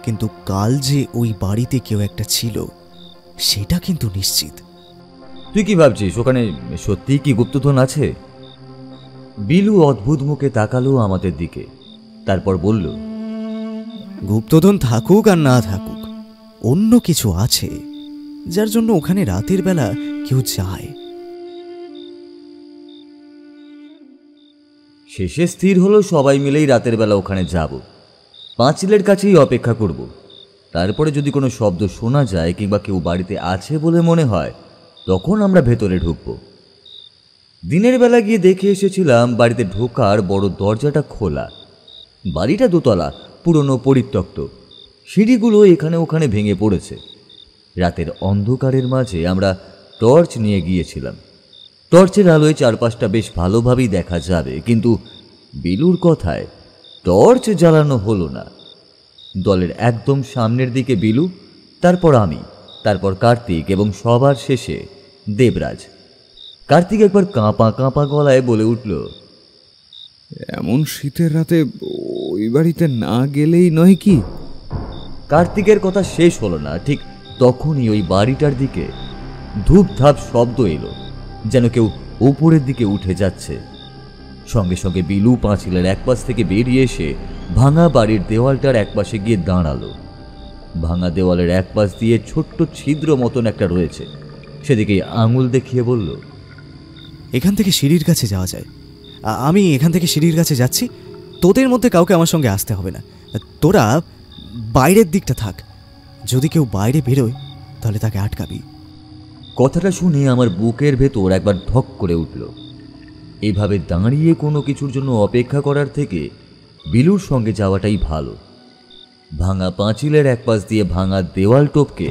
কিন্তু কাল যে ওই বাড়িতে কেউ একটা ছিল সেটা কিন্তু নিশ্চিত। তুই কি ভাবছিস ওখানে সত্যিই কি গুপ্তধন আছে? বিলু অদ্ভুত মুখে তাকালো আমাদের দিকে, তারপর বলল, গুপ্তধন থাকুক আর না থাকুক, অন্য কিছু আছে যার জন্য ওখানে রাতের বেলা কেউ যায়। শেষে স্থির হলো সবাই মিলেই রাতের বেলা ওখানে যাব। পাঁচিলের কাছেই অপেক্ষা করব। তারপরে যদি কোনো শব্দ শোনা যায় কিংবা কেউ বাড়িতে আছে বলে মনে হয় তখন আমরা ভেতরে ঢুকব। দিনের বেলা গিয়ে দেখে এসেছিলাম বাড়িতে ঢোকার বড় দরজাটা খোলা। বাড়িটা দোতলা, পুরনো, পরিত্যক্ত। সিঁড়িগুলো এখানে ওখানে ভেঙে পড়েছে। রাতের অন্ধকারের মাঝে আমরা টর্চ নিয়ে গিয়েছিলাম। টর্চের আলোয় চারপাশটা বেশ ভালোভাবেই দেখা যাবে, কিন্তু বিলুর কথায় টর্চ জ্বালানো হলো না। দলের একদম সামনের দিকে বিলু, তারপর আমি, তারপর কার্তিক এবং সবার শেষে দেবরাজ। কার্তিক একবার কাঁপা কাঁপা গলায় বলে উঠল, এমন শীতের রাতে ওই বাড়িতে না গেলেই নয় কি? কার্তিকের কথা শেষ হলো না, ঠিক তখনই ওই বাড়িটার দিকে ধূপধাপ শব্দ এলো, যেন কেউ উপরের দিকে উঠে যাচ্ছে। সঙ্গে সঙ্গে বিলু পাঁচিলের একপাশ থেকে বেরিয়ে এসে ভাঙা বাড়ির দেওয়ালটার একপাশে গিয়ে দাঁড়ালো। ভাঙা দেওয়ালের একপাশ দিয়ে ছোট্ট ছিদ্র মতন একটা রয়েছে, সেদিকে আঙুল দেখিয়ে বলল, এখান থেকে সিঁড়ির কাছে যাওয়া যায়। আমি এখান থেকে সিঁড়ির কাছে যাচ্ছি, তোদের মধ্যে কাউকে আমার সঙ্গে আসতে হবে না। তোরা বাইরের দিকটা থাক, যদি কেউ বাইরে বেরোয় তাহলে তাকে আটকাবি। কথাটা শুনে আমার বুকের ভেতর একবার ধক করে উঠল। এভাবে দাঁড়িয়ে কোনো কিছুর জন্য অপেক্ষা করার থেকে বিলুর সঙ্গে যাওয়াটাই ভালো। ভাঙা পাঁচিলের একপাশ দিয়ে ভাঙা দেওয়াল টপকে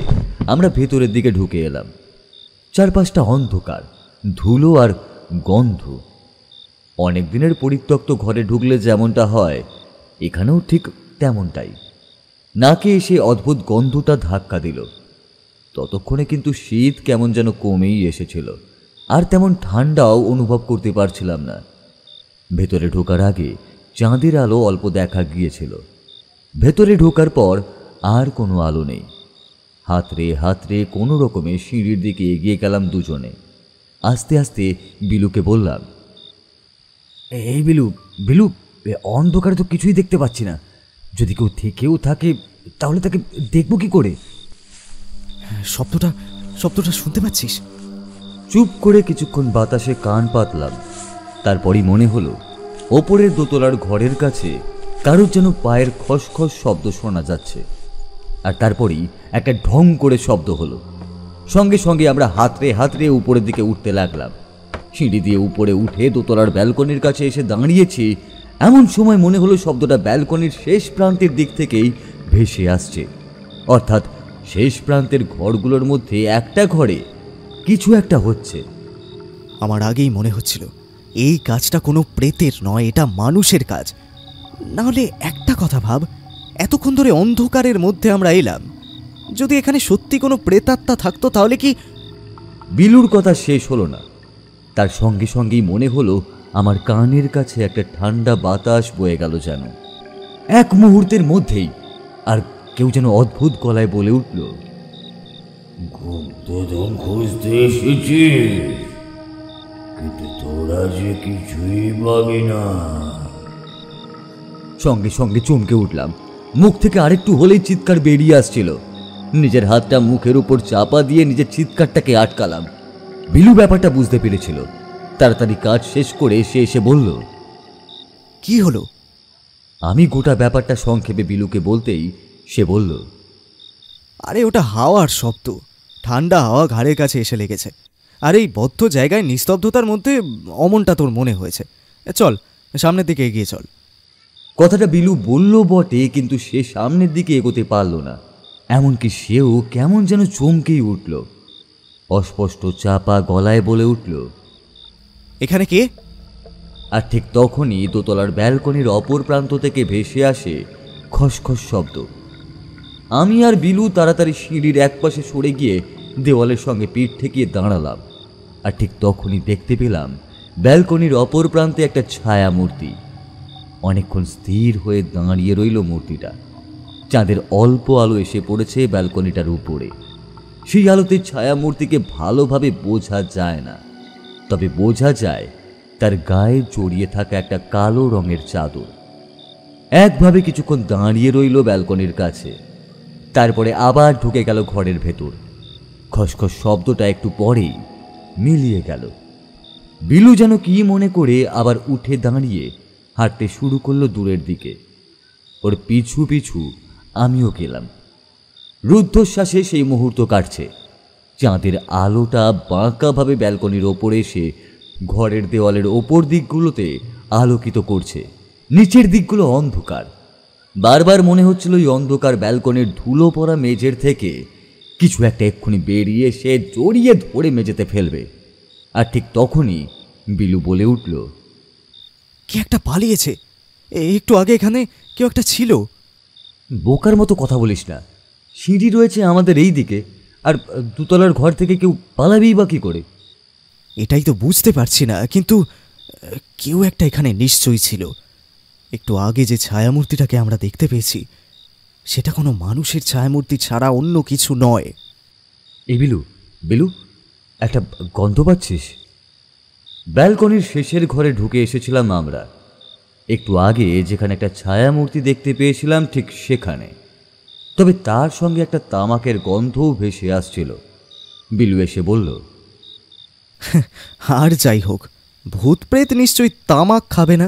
আমরা ভেতরের দিকে ঢুকে এলাম। চারপাশটা অন্ধকার, ধুলো আর গন্ধ। অনেক দিনের পরিত্যক্ত ঘরে ঢুকলে যেমনটা হয়, এখানেও ঠিক তেমনটাই। নাকে এসে অদ্ভুত গন্ধটা ধাক্কা দিল। ততক্ষণে কিন্তু শীত কেমন যেন কমেই এসেছিল, আর তেমন ঠান্ডাও অনুভব করতে পারছিলাম না। ভেতরে ঢোকার আগে চাঁদের আলো অল্প দেখা গিয়েছিল। ভেতরে ঢোকার পর আর কোনো আলো নেই। হাতড়ে হাতড়ে কোনো রকমে সিঁড়ির দিকে এগিয়ে গেলাম দুজনে। আস্তে আস্তে বিলুকে বললাম, এই বিলু, বিলু, অন্ধকারে তো কিছুই দেখতে পাচ্ছি না। যদি কেউ থেকেও থাকে তাহলে তাকে দেখবো কি করে? শব্দটা শুনতে পাচ্ছিস? চুপ করে কিছুক্ষণ বাতাসে কান পাতলাম। তারপরই মনে হলো ওপরের দোতলার ঘরের কাছে কারোর যেন পায়ের খসখস শব্দ শোনা যাচ্ছে। আর তারপরই একটা ঢং করে শব্দ হলো। সঙ্গে সঙ্গে আমরা হাতড়ে হাতড়ে উপরের দিকে উঠতে লাগলাম। সিঁড়ি দিয়ে উপরে উঠে দোতলার ব্যালকনির কাছে এসে দাঁড়িয়েছি। এমন সময় মনে হলো শব্দটা ব্যালকনির শেষ প্রান্তের দিক থেকেই ভেসে আসছে। অর্থাৎ শেষ প্রান্তের ঘরগুলোর মধ্যে একটা ঘরে কিছু একটা হচ্ছে। আমার আগেই মনে হচ্ছিল এই কাজটা কোনো প্রেতের নয়, এটা মানুষের কাজ। না হলে একটা কথা ভাব, এতক্ষণ ধরে অন্ধকারের মধ্যে আমরা এলাম, যদি এখানে সত্যি কোনো প্রেতাত্মা থাকতো তাহলে কি? বিলুর কথা শেষ হলো না। তার সঙ্গে সঙ্গেই মনে হলো আমার কানের কাছে একটা ঠান্ডা বাতাস বয়ে গেল যেন। এক মুহূর্তের মধ্যেই আর কেউ যেন অদ্ভুত গলায় বলে উঠল, গুপ্তধন খুঁজতে এসেছি, কিন্তু তোরা যে কিছুই পাবি না। সঙ্গে সঙ্গে চমকে উঠলাম। মুখ থেকে আরেকটু হলেই চিৎকার বেরিয়ে আসছিল। নিজের হাতটা মুখের উপর চাপা দিয়ে নিজের চিৎকারটাকে আটকালাম। বিলু ব্যাপারটা বুঝতে পেরেছিল। তাড়াতাড়ি কাজ শেষ করে সে এসে বলল, কি হলো? আমি গোটা ব্যাপারটা সংক্ষেপে বিলুকে বলতেই সে বলল, আরে ওটা হাওয়ার শব্দ, ঠান্ডা হাওয়া ঘাড়ের কাছে এসে লেগেছে। আর এই বদ্ধ জায়গায় নিস্তব্ধতার মধ্যে অমনটা তোর মনে হয়েছে। চল সামনের দিকে এগিয়ে চল। কথাটা বিলু বলল বটে, কিন্তু সে সামনের দিকে এগোতে পারল না। এমনকি সেও কেমন যেন চমকেই উঠল। অস্পষ্ট চাপা গলায় বলে উঠল, এখানে কে? আর ঠিক তখনই দোতলার ব্যালকনির অপর প্রান্ত থেকে ভেসে আসে খসখস শব্দ। আমি আর বিলু তাড়াতাড়ি সিঁড়ির একপাশে সরে গিয়ে দেওয়ালের সঙ্গে পিঠ ঠেকিয়ে দাঁড়ালাম। আর ঠিক তখনই দেখতে পেলাম ব্যালকনির অপর প্রান্তে একটা ছায়া মূর্তি। অনেকক্ষণ স্থির হয়ে দাঁড়িয়ে রইল মূর্তিটা। চাঁদের অল্প আলো এসে পড়েছে ব্যালকনিটার উপরে। সেই আলোতে ছায়া মূর্তিকে ভালোভাবে বোঝা যায় না, তবে বোঝা যায় তার গায়ে জড়িয়ে থাকা একটা কালো রঙের চাদর। একভাবে কিছুক্ষণ দাঁড়িয়ে রইল ব্যালকনির কাছে, তারপরে আবার ঢুকে গেল ঘরের ভেতর। খসখস শব্দটা একটু পরেই মিলিয়ে গেল। বিলু যেন কি মনে করে আবার উঠে দাঁড়িয়ে হাঁটতে শুরু করলো দূরের দিকে। ওর পিছু পিছু আমিও গেলাম। রুদ্ধশ্বাসে সেই মুহূর্ত কাটছে। চাঁদের আলোটা বাঁকাভাবে ব্যালকনির ওপরে এসে ঘরের দেওয়ালের ওপর দিকগুলোতে আলোকিত করছে। নিচের দিকগুলো অন্ধকার। বারবার মনে হচ্ছিল ওই অন্ধকার ব্যালকনির ধুলো পড়া মেঝের থেকে কিছু একটা এক্ষুনি বেরিয়ে সে জড়িয়ে ধরে মেঝেতে ফেলবে। আর ঠিক তখনই বিলু বলে উঠল, কে একটা পালিয়েছে। একটু আগে এখানে কেউ একটা ছিল। বোকার মতো কথা বলিস না। সিঁড়ি রয়েছে আমাদের এই দিকে, আর দুতলার ঘর থেকে কেউ পালাবেই বা কি করে? এটাই তো বুঝতে পারছি না, কিন্তু কেউ একটা এখানে নিশ্চয়ই ছিল। একটু আগে যে ছায়ামূর্তিটাকে আমরা দেখতে পেয়েছি সেটা কোনো মানুষের ছায়ামূর্তি ছাড়া অন্য কিছু নয়। এই বিলু, বিলু, একটা গন্ধ পাচ্ছিস? ব্যালকনির শেষের ঘরে ঢুকে এসেছিলাম আমরা। একটু আগে যেখানে একটা ছায়ামূর্তি দেখতে পেয়েছিলাম ঠিক সেখানে, তবে তার সঙ্গে একটা তামাকের গন্ধও ভেসে আসছিল। বিলু এসে বলল, আর যাই হোক, ভূত প্রেত নিশ্চয়ই তামাক খাবে না।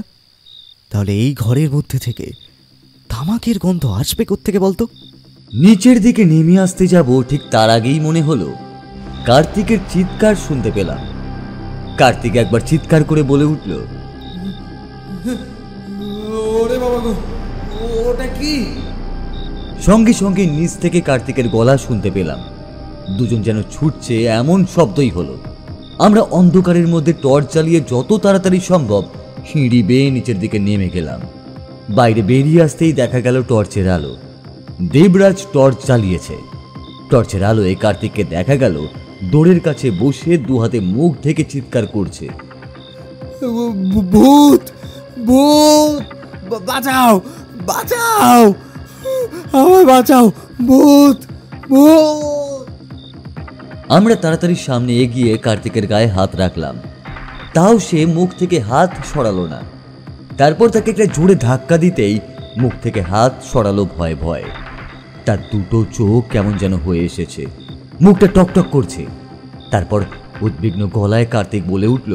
তাহলে এই ঘরের মধ্যে থেকে তামাকের গন্ধ আসবে কোত্থেকে বলতো? নিচের দিকে নেমে আসতে যাব, ঠিক তার আগেই মনে হলো কার্তিকের চিৎকার শুনতে পেলাম। কার্তিক একবার চিৎকার করে বলে উঠল, ওরে বাবা গো, ওটা কি? সঙ্গে সঙ্গে নিচ থেকে কার্তিকের গলা শুনতে পেলাম। দুজন যেন ছুটছে এমন শব্দই হলো। আমরা অন্ধকারের মধ্যে টর্চ চালিয়ে যত তাড়াতাড়ি সম্ভব সিঁড়ি বেয়ে নিচের দিকে নেমে গেলাম। বাইরে বেরিয়ে আসতেই দেখা গেল টর্চের আলো। দেবরাজ টর্চ চালিয়েছে। টর্চের আলোয় কার্তিককে দেখা গেল দোরের কাছে বসে দু হাতে মুখ ঢেকে চিৎকার করছে, ভূত ভূত, বাঁচাও বাঁচাও, আমায় বাঁচাও, ভূত ভূত। আমরা তাড়াতাড়ি সামনে এগিয়ে কার্তিকের গায়ে হাত রাখলাম, তাও সে মুখ থেকে হাত সরালো না। তারপর তাকে একটা জোরে ধাক্কা দিতেই মুখ থেকে হাত সরালো ভয়ে ভয়ে। তার দুটো চোখ কেমন যেন হয়ে এসেছে, মুখটা টকটক করছে। তারপর উদ্বিগ্ন গলায় কার্তিক বলে উঠল,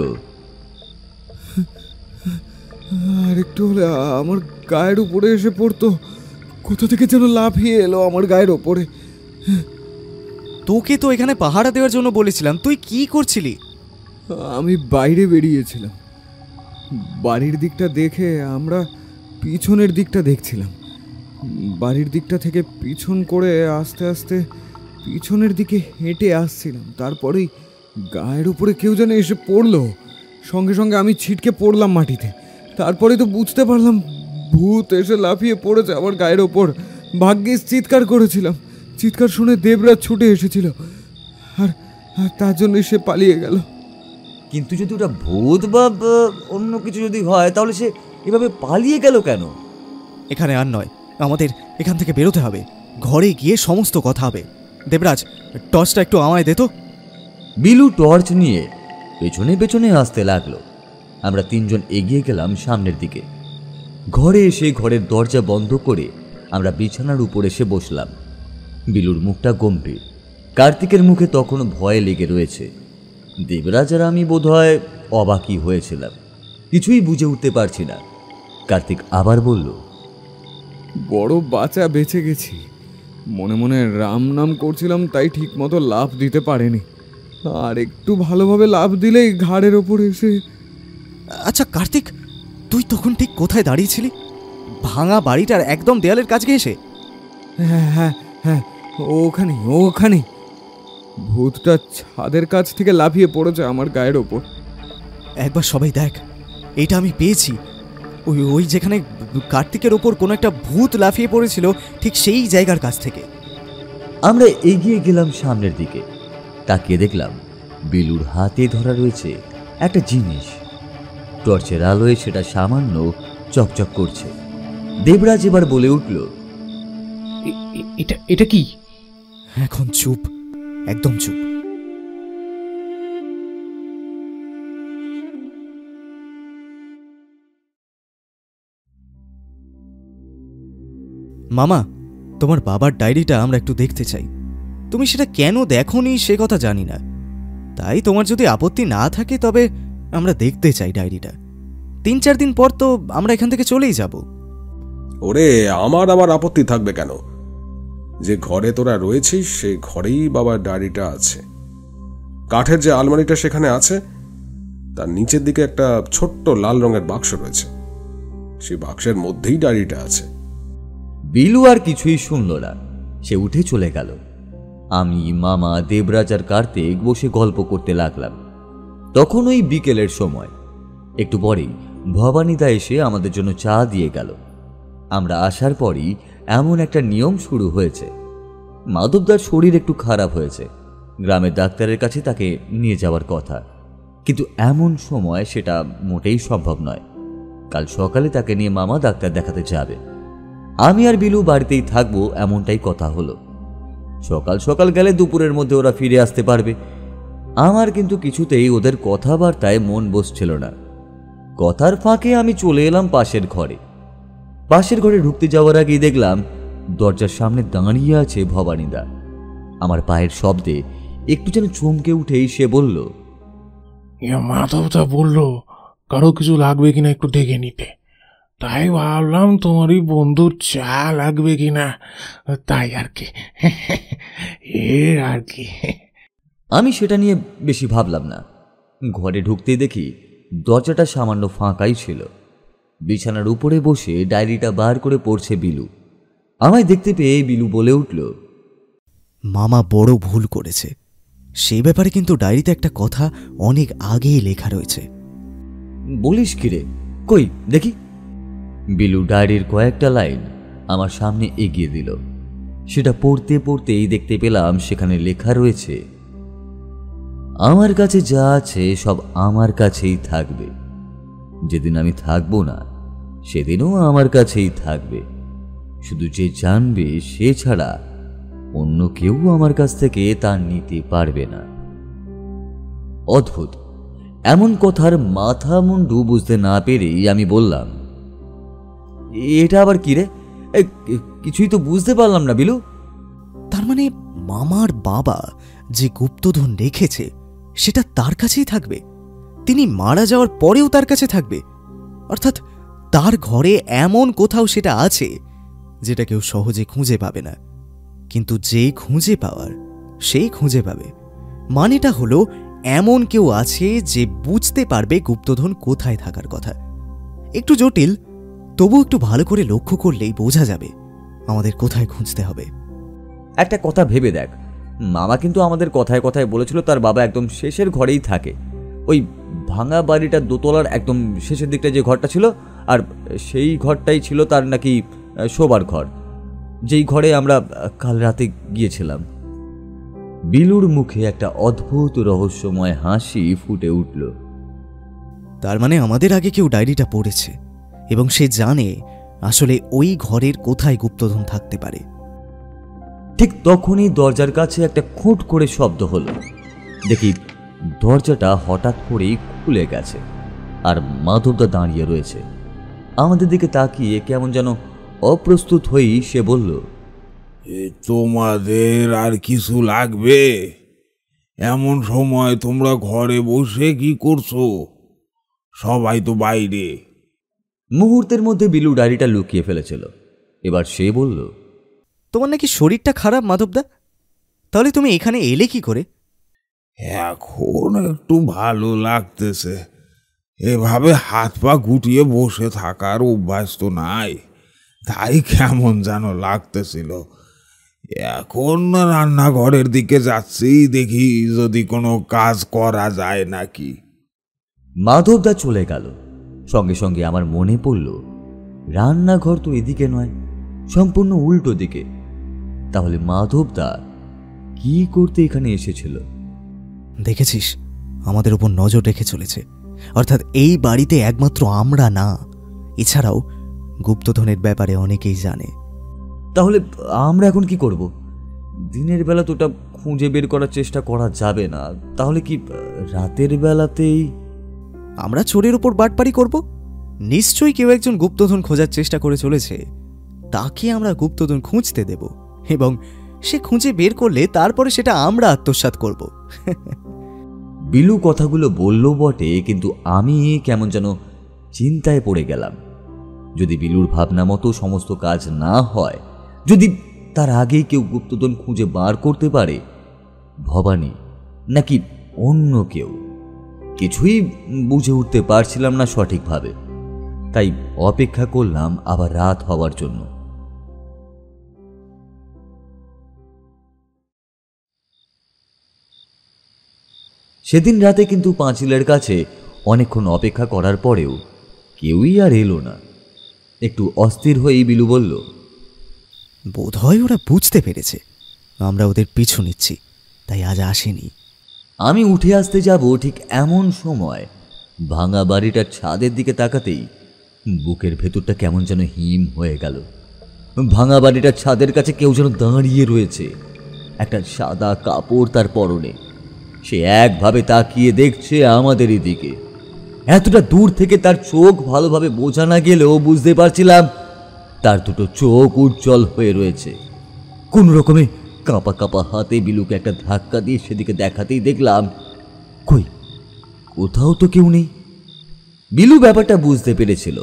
আর একটু হলে আমার গায়ের উপরে এসে পড়তো, কোথা থেকে যেন লাফিয়ে এলো আমার গায়ের ওপরে। তোকে তো এখানে পাহারা দেওয়ার জন্য বলেছিলাম, তুই কি করছিলি? আমি বাইরে বেরিয়েছিলাম, বাড়ির দিকটা দেখে আমরা পিছনের দিকটা দেখছিলাম। বাড়ির দিকটা থেকে পিছন করে আস্তে আস্তে পিছনের দিকে হেঁটে আসছিলাম। তারপরেই গায়ের উপরে কেউ যেন এসে পড়লো, সঙ্গে সঙ্গে আমি ছিটকে পড়লাম মাটিতে। তারপরে তো বুঝতে পারলাম ভূত এসে লাফিয়ে পড়েছে আমার গায়ের ওপর। ভাগ্যিস চিৎকার করেছিলাম, চিৎকার শুনে দেবরাজ ছুটে এসেছিল, আর তার জন্য সে পালিয়ে গেল। কিন্তু যদি ওটা ভূত বা অন্য কিছু যদি হয় তাহলে সে এভাবে পালিয়ে গেল কেন? এখানে আর নয়, আমাদের এখান থেকে বেরোতে হবে, ঘরে গিয়ে সমস্ত কথা হবে। দেবরাজ, টর্চটা একটু আমায় দে তো। বিলু টর্চ নিয়ে পেছনে পেছনে আসতে লাগলো। আমরা তিনজন এগিয়ে গেলাম সামনের দিকে। ঘরে এসে ঘরের দরজা বন্ধ করে আমরা বিছানার উপর এসে বসলাম। বিলুর মুখটা গম্ভীর, কার্তিকের মুখে তখনও ভয় লেগে রয়েছে। দেবরাজ আর আমি বোধহয় অবাকই হয়েছিলাম, কিছুই বুঝে উঠতে পারছি না। কার্তিক আবার বলল, বড় বাঁচা বেঁচে গেছি। মনে মনে রাম নাম করছিলাম, তাই ঠিক মতো লাফ দিতে পারেনি। আর একটু ভালোভাবে লাফ দিলেই ঘাড়ের ওপর এসে। আচ্ছা কার্তিক, তুই তখন ঠিক কোথায় দাঁড়িয়েছিলি? ভাঙা বাড়িটার একদম দেয়ালের কাছে এসে? হ্যাঁ হ্যাঁ হ্যাঁ, ওখানে ওখানে ভূতটা ছাদের কাছ থেকে লাফিয়ে পড়েছে আমার গায়ের ওপর। একবার সবাই দেখ, এটা আমি পেয়েছি। ওই ওই যেখানে কার্তিকের ওপর কোনো একটা ভূত লাফিয়ে পড়েছিল, ঠিক সেই জায়গার কাছ থেকে। আমরা এগিয়ে গেলাম সামনের দিকে। তাকিয়ে দেখলাম বিলুর হাতে ধরা রয়েছে একটা জিনিস। টর্চের আলোয় সেটা সামান্য চকচক করছে। দেবরাজ এবার বলে উঠল, এটা কি? এখন চুপ, একদম চুপ। মামা, তোমার বাবার ডায়েরিটা আমরা একটু দেখতে চাই। তুমি সেটা কেন দেখোনি সে কথা জানি না, তাই তোমার যদি আপত্তি না থাকে তবে আমরা দেখতে চাই ডায়েরিটা। 3-4 দিন পর তো আমরা এখান থেকে চলেই যাব। ওরে, আমার আবার আপত্তি থাকবে কেন? যে ঘরে তোরা রয়েছিস সেই ঘরেই বাবার ডায়েরিটা আছে। কাঠের যে আলমারিটা সেখানে আছে, তার নিচের দিকে একটা ছোট্ট লাল রঙের বাক্স রয়েছে, সেই বাক্সের মধ্যেই ডায়েরিটা আছে। বিলু আর কিছুই শুনল না, সে উঠে চলে গেল। আমি, মামা, দেবরাজ আর কার্তিক বসে গল্প করতে লাগলাম। তখন ওই বিকেলের সময়। একটু পরেই ভবানীদা এসে আমাদের জন্য চা দিয়ে গেল। আমরা আসার পরই এমন একটা নিয়ম শুরু হয়েছে। মাধবদার শরীর একটু খারাপ হয়েছে, গ্রামের ডাক্তারের কাছে তাকে নিয়ে যাওয়ার কথা, কিন্তু এমন সময় সেটা মোটেই সম্ভব নয়। কাল সকালে তাকে নিয়ে মামা ডাক্তার দেখাতে যাবে। আমি আর বিলু বাড়িতেই থাকবো এমনটাই কথা হলো। সকাল সকাল গেলে দুপুরের মধ্যে ওরা ফিরে আসতে পারবে। আমার কিন্তু কিছুতেই ওদের কথাবার্তায় মন বসছিল না। কথার ফাঁকে আমি চলে এলাম পাশের ঘরে। পাশের ঘরে ঢুকতে যাওয়ার আগেই দেখলাম দরজার সামনে দাঁড়িয়ে আছে ভবানীদা। আমার পায়ের শব্দে একটু যেন চমকে উঠেই সে বলল, মাধবদা বলল কারো কিছু লাগবে কিনা একটু দেখে নিতে, তাই ভাবলাম তোমারই বন্ধুর চা লাগবে কিনা, তাই আর কি। আর কি। আমি সেটা নিয়ে বেশি ভাবলাম না। ঘরে ঢুকতেই দেখি দরজাটা সামান্য ফাঁকাই ছিল। বিছানার উপরে বসে ডায়েরিটা বার করে পড়ছে বিলু। আমায় দেখতে পেয়ে বিলু বলে উঠল, মামা বড় ভুল করেছে। সেই ব্যাপারে কিন্তু ডায়েরিতে একটা কথা অনেক আগেই লেখা রয়েছে। বলিস কি রে? কই দেখি। বিলু ডায়েরির কয়েকটা লাইন আমার সামনে এগিয়ে দিল। সেটা পড়তে পড়তেই দেখতে পেলাম সেখানে লেখা রয়েছে, আমার কাছে যা আছে সব আমার কাছেই থাকবে। যেদিন আমি থাকবো না সেদিনও আমার কাছেই থাকবে। শুধু যে জানবে সে ছাড়া অন্য কেউ আমার কাছ থেকে তা নিতে পারবে না। অদ্ভুত, এমন কথার মাথা মুন্ডু বুঝতে না পেরেই আমি বললাম, এটা আবার কি রে? কিছুই তো বুঝতে পারলাম না বিলু। তার মানে মামার বাবা যে গুপ্তধন রেখেছে সেটা তার কাছেই থাকবে, তিনি মারা যাওয়ার পরেও তার কাছে থাকবে। অর্থাৎ তার ঘরে এমন কোথাও সেটা আছে যেটা কেউ সহজে খুঁজে পাবে না, কিন্তু যে খুঁজে পাওয়ার সেই খুঁজে পাবে। মানেটা হলো এমন কেউ আছে যে বুঝতে পারবে গুপ্তধন কোথায় থাকার কথা। একটু জটিল, তবু একটু ভালো করে লক্ষ্য করলেই বোঝা যাবে আমাদের কোথায় খুঁজতে হবে। একটা কথা ভেবে দেখ, মামা কিন্তু আমাদের কথায় কথায় বলেছিল তার বাবা একদম শেষের ঘরেই থাকে, ওই ভাঙা বাড়িটার দোতলার একদম শেষের দিকটা যে ঘরটা ছিল, আর সেই ঘরটাই ছিল তার নাকি শোবার ঘর, যেই ঘরে আমরা কাল রাতে গিয়েছিলাম। বিলুর মুখে একটা অদ্ভুত রহস্যময় হাসি ফুটে উঠল। তার মানে আমাদের আগে কেউ ডায়েরিটা পড়েছে এবং সে জানে আসলে ওই ঘরের কোথায় গুপ্তধন থাকতে পারে। ঠিক তখনই দরজার কাছে একটা খুঁট করে শব্দ হলো। দেখি দরজাটা হঠাৎ করেই খুলে গেছে, আর মাধবদা দাঁড়িয়ে রয়েছে। আমাদের দিকে তাকিয়ে কেমন যেন অপ্রস্তুত হয়েই সে বলল, তোমাদের আর কিছু লাগবে? এমন সময় তোমরা ঘরে বসে কি করছো? সবাই তো বাইরে। মুহূর্তের মধ্যে বিলু ডায়েরিটা লুকিয়ে ফেলেছিল। এবার সে বলল, তোমার নাকি শরীরটা খারাপ মাধবদা, তাহলে তুমি এখানে এলে কি করে? এখন একটু ভালো লাগতেছে। এভাবে হাত পা গুটিয়ে বসে থাকার অভ্যাস তো নাই, তাই কেমন যেন লাগতেছিল। এখন রান্নাঘরের দিকে যাচ্ছি, দেখি যদি কোনো কাজ করা যায় নাকি। মাধবদা চলে গেল। সঙ্গে সঙ্গে আমার মনে পড়ল, রান্নাঘর তো এদিকে নয়, সম্পূর্ণ উল্টো দিকে। তাহলে মাধবদা কি করতে এখানে এসেছিল? দেখেছিস, আমাদের উপর নজর রেখে চলেছে। অর্থাৎ এই বাড়িতে একমাত্র আমরা না, এছাড়াও গুপ্তধনের ব্যাপারে অনেকেই জানে। তাহলে আমরা এখন কি করব? দিনের বেলা তো ওটা খুঁজে বের করার চেষ্টা করা যাবে না, তাহলে কি রাতের বেলাতেই আমরা চোরের উপর বাটপারি করব? নিশ্চয়ই কেউ একজন গুপ্তধন খোঁজার চেষ্টা করে চলেছে, তাকে আমরা গুপ্তধন খুঁজতে দেব এবং সে খুঁজে বের করলে তারপরে সেটা আমরা আত্মসাৎ করব। বিলু কথাগুলো বলল বটে, কিন্তু আমি কেমন যেন চিন্তায় পড়ে গেলাম। যদি বিলুর ভাবনা মতো সমস্ত কাজ না হয়, যদি তার আগেই কেউ গুপ্তধন খুঁজে বার করতে পারে, ভবানী নাকি অন্য কেউ, কিছুই বুঝে উঠতে পারছিলাম না সঠিকভাবে। তাই অপেক্ষা করলাম আবার রাত হওয়ার জন্য। সেদিন রাতে কিন্তু পাঁচিলের কাছে অনেকক্ষণ অপেক্ষা করার পরেও কেউই আর এলো না। একটু অস্থির হয়েই বিলু বলল, বোধহয় ওরা বুঝতে পেরেছে আমরা ওদের পিছু নিচ্ছি, তাই আজ আসেনি। আমি উঠে আসতে যাব, ঠিক এমন সময় ভাঙা বাড়িটার ছাদের দিকে তাকাতেই বুকের ভেতরটা কেমন যেন হিম হয়ে গেল। ভাঙা বাড়িটার ছাদের কাছে কেউ যেন দাঁড়িয়ে রয়েছে, একটা সাদা কাপড় তার পরনে। সে একভাবে তাকিয়ে দেখছে আমাদেরই দিকে। এতটা দূর থেকে তার চোখ ভালোভাবে বোঝা না গেলেও বুঝতে পারছিলাম তার দুটো চোখ উজ্জ্বল হয়ে রয়েছে। কোন রকমে কাঁপা কাঁপা হাতে বিলুকে একটা ধাক্কা দিয়ে সেদিকে দেখাতেই দেখলাম, কই কোথাও তো কেউ নেই। বিলু ব্যাপারটা বুঝতে পেরেছিল,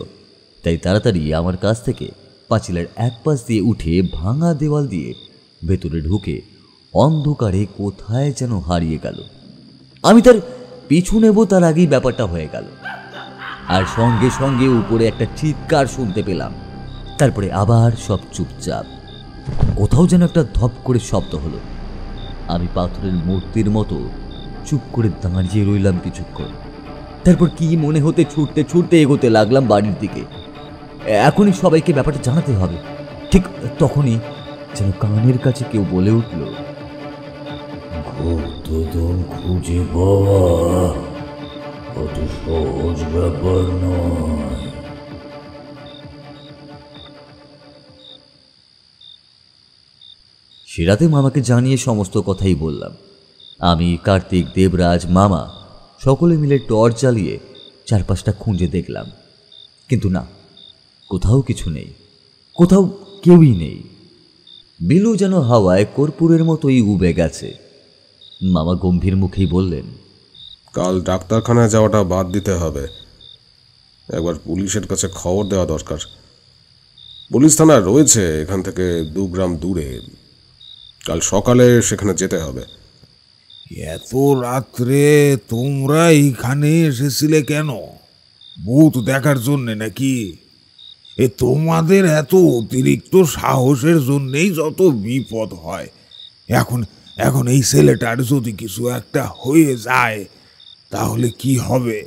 তাই তাড়াতাড়ি আমার কাছ থেকে পাঁচিলের এক পাশ দিয়ে উঠে ভাঙা দেওয়াল দিয়ে ভেতরে ঢুকে অন্ধকারে কোথায় যেন হারিয়ে গেল। আমি তার পিছু নেব তার আগেই ব্যাপারটা হয়ে গেল, আর সঙ্গে সঙ্গে উপরে একটা চিৎকার শুনতে পেলাম। তারপরে আবার সব চুপচাপ। কোথাও যেন একটা ধপ করে শব্দ হলো, আমি পাথরের মূর্তির মতো চুপ করে দাঁড়িয়ে রইলাম কিছুক্ষণ। তারপর কি মনে হতে ছুটতে ছুটতে এগোতে লাগলাম বাড়ির দিকে। এখনই সবাইকে ব্যাপারটা জানাতে হবে। ঠিক তখনই যেন কানের কাছে কেউ বলে উঠল, গুপ্তধন খুঁজে পাওয়া অত সহজ ব্যাপার নয়। সে রাতে মামাকে জানিয়ে সমস্ত কথাই বললাম। আমি, কার্তিক, দেবরাজ, মামা সকলে মিলে টর্চ জ্বালিয়ে চারপাশটা খুঁজে দেখলাম, কিন্তু না, কোথাও কিছু নেই, কোথাও কেউই নেই। বিলু যেন হাওয়ায় কর্পূরের মতোই উবে গেছে। মামা গম্ভীর মুখেই বললেন, কাল ডাক্তারখানায় যাওয়াটা বাদ দিতে হবে। একবার পুলিশের কাছে খবর দেওয়া দরকার। পুলিশ থানা রয়েছে এখান থেকে 2 গ্রাম দূরে। কাল সকালে সেখানে যেতে হবে। এত রাত্রে তোমরা এইখানে এসেছিলে কেন? ভূত দেখার জন্যে নাকি? তোমাদের এত অতিরিক্ত সাহসের জন্যেই যত বিপদ হয়। এখন এই ছেলেটার যদি কিছু একটা হয়ে যায় তাহলে কি হবে?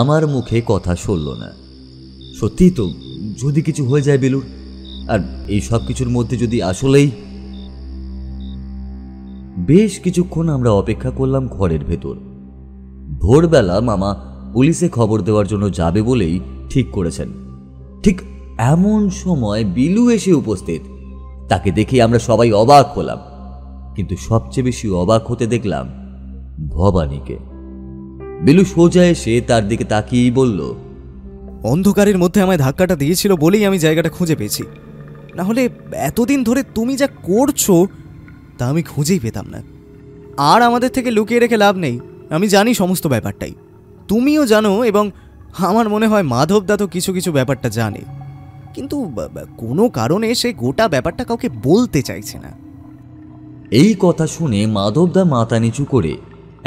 আমার মুখে কথা সরল না। সত্যি তো, যদি কিছু হয়ে যায় বেলুর, আর এই সব কিছুর মধ্যে যদি আসলেই। বেশ কিছুক্ষণ আমরা অপেক্ষা করলাম ঘরের ভেতর। ভোরবেলা মামা পুলিশে খবর দেওয়ার জন্য যাবে বলেই ঠিক করেছেন। ঠিক এমন সময় বিলু এসে উপস্থিত। তাকে দেখে আমরা সবাই অবাক হলাম, কিন্তু সবচেয়ে বেশি অবাক হতে দেখলাম ভবানীকে। বিলু সোজা এসে তার দিকে তাকিয়েই বলল, অন্ধকারের মধ্যে আমায় ধাক্কাটা দিয়েছিল বলেই আমি জায়গাটা খুঁজে পেয়েছি, না হলে এতদিন ধরে তুমি যা করছো তা আমি খুঁজেই পেতাম না। আর আমাদের থেকে লুকিয়ে রেখে লাভ নেই, আমি জানি সমস্ত ব্যাপারটাই, তুমিও জানো, এবং আমার মনে হয় মাধবদা তো কিছু কিছু ব্যাপারটা জানে, কিন্তু কোনো কারণে সে গোটা ব্যাপারটা কাউকে বলতে চাইছে না। এই কথা শুনে মাধবদা মাথা নিচু করে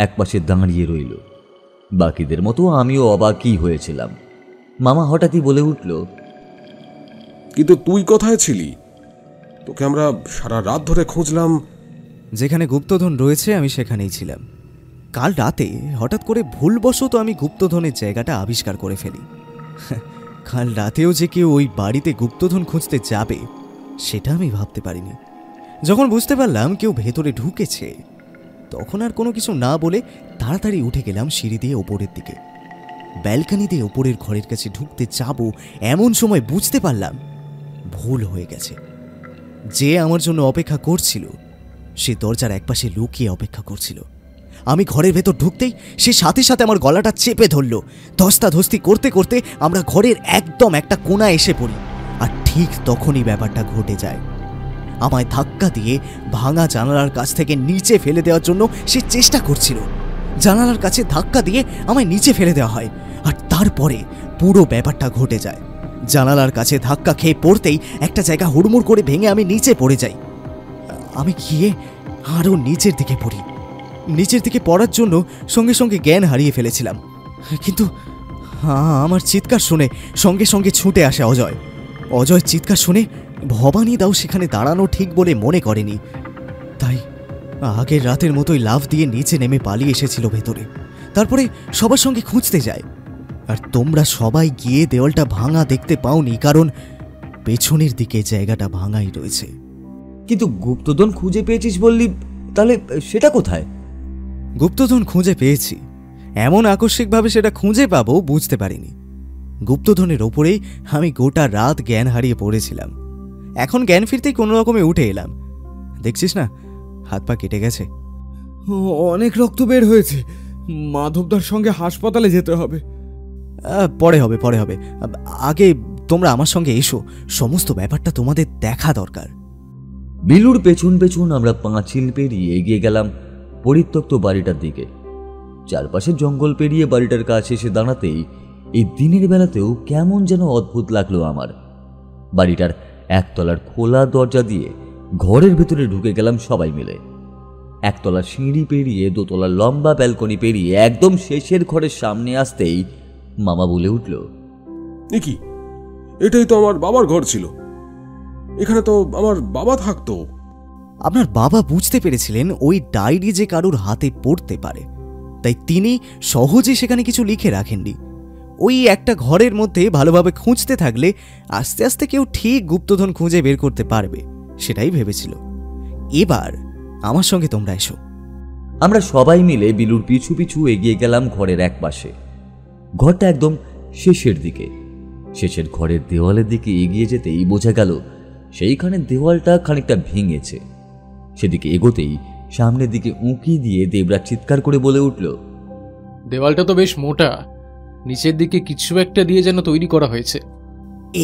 একপাশে দাঁড়িয়ে রইল। বাকিদের মতো আমিও অবাকই হয়েছিলাম। মামা হঠাৎই বলে উঠল, কিন্তু তুই কোথায় ছিলি? তোকে আমরা সারা রাত ধরে খুঁজলাম। যেখানে গুপ্তধন রয়েছে আমি সেখানেই ছিলাম। কাল রাতে হঠাৎ করে ভুলবশত আমি গুপ্তধনের জায়গাটা আবিষ্কার করে ফেলি। কাল রাতেও যে কেউ ওই বাড়িতে গুপ্তধন খুঁজতে যাবে সেটা আমি ভাবতে পারিনি। যখন বুঝতে পারলাম কেউ ভেতরে ঢুকেছে, তখন আর কোনো কিছু না বলে তাড়াতাড়ি উঠে গেলাম সিঁড়ি দিয়ে ওপরের দিকে। ব্যালকনি দিয়ে ওপরের ঘরের কাছে ঢুকতে যাব এমন সময় বুঝতে পারলাম ভুল হয়ে গেছে। যে আমার জন্য অপেক্ষা করছিল সে দরজার একপাশে লুকিয়ে অপেক্ষা করছিল। আমি ঘরের ভেতর ঢুকতেই সে সাথে সাথে আমার গলাটা চেপে ধরল। ধস্তাধস্তি করতে করতে আমরা ঘরের একদম একটা কোণায় এসে পড়ি, আর ঠিক তখনই ব্যাপারটা ঘটে যায়। আমায় ধাক্কা দিয়ে ভাঙা জানালার কাছ থেকে নিচে ফেলে দেওয়ার জন্য সে চেষ্টা করছিল। জানালার কাছে ধাক্কা দিয়ে আমায় নিচে ফেলে দেওয়া হয়, আর তারপরে পুরো ব্যাপারটা ঘটে যায়। জানালার কাছে ধাক্কা খেয়ে পড়তেই একটা জায়গা হুড়মুড় করে ভেঙে আমি নিচে পড়ে যাই। আমি গিয়ে আরও নিচের দিকে পড়ি। নিচের দিকে পড়ার জন্য সঙ্গে সঙ্গে জ্ঞান হারিয়ে ফেলেছিলাম, কিন্তু আমার চিৎকার শুনে সঙ্গে সঙ্গে ছুটে আসে অজয়। অজয় চিৎকার শুনে ভবানী দাও সেখানে দাঁড়ানো ঠিক বলে মনে করেনি, তাই আগের রাতের মতোই লাফ দিয়ে নিচে নেমে পালিয়ে এসেছিল ভেতরে। তারপরে সবার সঙ্গে খুঁজতে যায়, আর তোমরা সবাই গিয়ে দেওয়ালটা ভাঙা দেখতে পাওনি, কারণ পেছনের দিকে জায়গাটা ভাঙাই রয়েছে। কিন্তু গুপ্তধন খুঁজে পেয়েছিস বললি, তাহলে সেটা কোথায়? গুপ্তধন খুঁজে পেয়েছি, এমন আকস্মিকভাবে সেটা খুঁজে পাবো বুঝতে পারিনি। গুপ্তধনের ওপরেই আমি গোটা রাত জ্ঞান হারিয়ে পড়েছিলাম। এখন জ্ঞান ফিরতেই কোনো রকমে উঠে এলাম। দেখছিস না, হাত পা কেটে গেছে। অনেক রক্ত বের হয়েছে, মাধবদার সঙ্গে হাসপাতালে যেতে হবে। পরে হবে। আগে তোমরা আমার সঙ্গে এসো, সমস্ত ব্যাপারটা তোমাদের দেখা দরকার। বিলুর পেছন পেছন আমরা পাঁচিল পেরিয়ে এগিয়ে গেলাম পরিত্যক্ত বাড়িটার দিকে। চারপাশে জঙ্গল পেরিয়ে বাড়িটার কাছে এসে দাঁড়াতেই এই দিনের বেলাতেও কেমন যেন অদ্ভুত লাগলো আমার। বাড়িটার একতলার খোলা দরজা দিয়ে ঘরের ভেতরে ঢুকে গেলাম সবাই মিলে। একতলার সিঁড়ি পেরিয়ে দোতলার লম্বা ব্যালকনি পেরিয়ে একদম শেষের ঘরের সামনে আসতেই মামা বলে উঠল, কি, এটাই তো আমার বাবার ঘর ছিল, এখানে তো আমার বাবা থাকতো। আপনার বাবা বুঝতে পেরেছিলেন ওই ডায়েরি যে কারুর হাতে পড়তে পারে, তাই তিনি সহজে সেখানে কিছু লিখে রাখেননি। ওই একটা ঘরের মধ্যে ভালোভাবে খুঁজতে থাকলে আস্তে আস্তে কেউ ঠিক গুপ্তধন খুঁজে বের করতে পারবে, সেটাই ভেবেছিল। এবার আমার সঙ্গে তোমরা এসো। আমরা সবাই মিলে বিলুর পিছু পিছু এগিয়ে গেলাম ঘরের এক পাশে। ঘরটা একদম শেষের দিকে। শেষের ঘরের দেওয়ালের দিকে এগিয়ে যেতেই বোঝা গেল সেইখানে দেওয়ালটা খানিকটা ভেঙেছে। সেদিকে এগোতেই সামনের দিকে উঁকি দিয়ে দেবরাজ চিৎকার করে বলে উঠল, দেওয়ালটা তো বেশ মোটা, নিচের দিকে কিছু একটা দিয়ে যেন তৈরি করা হয়েছে।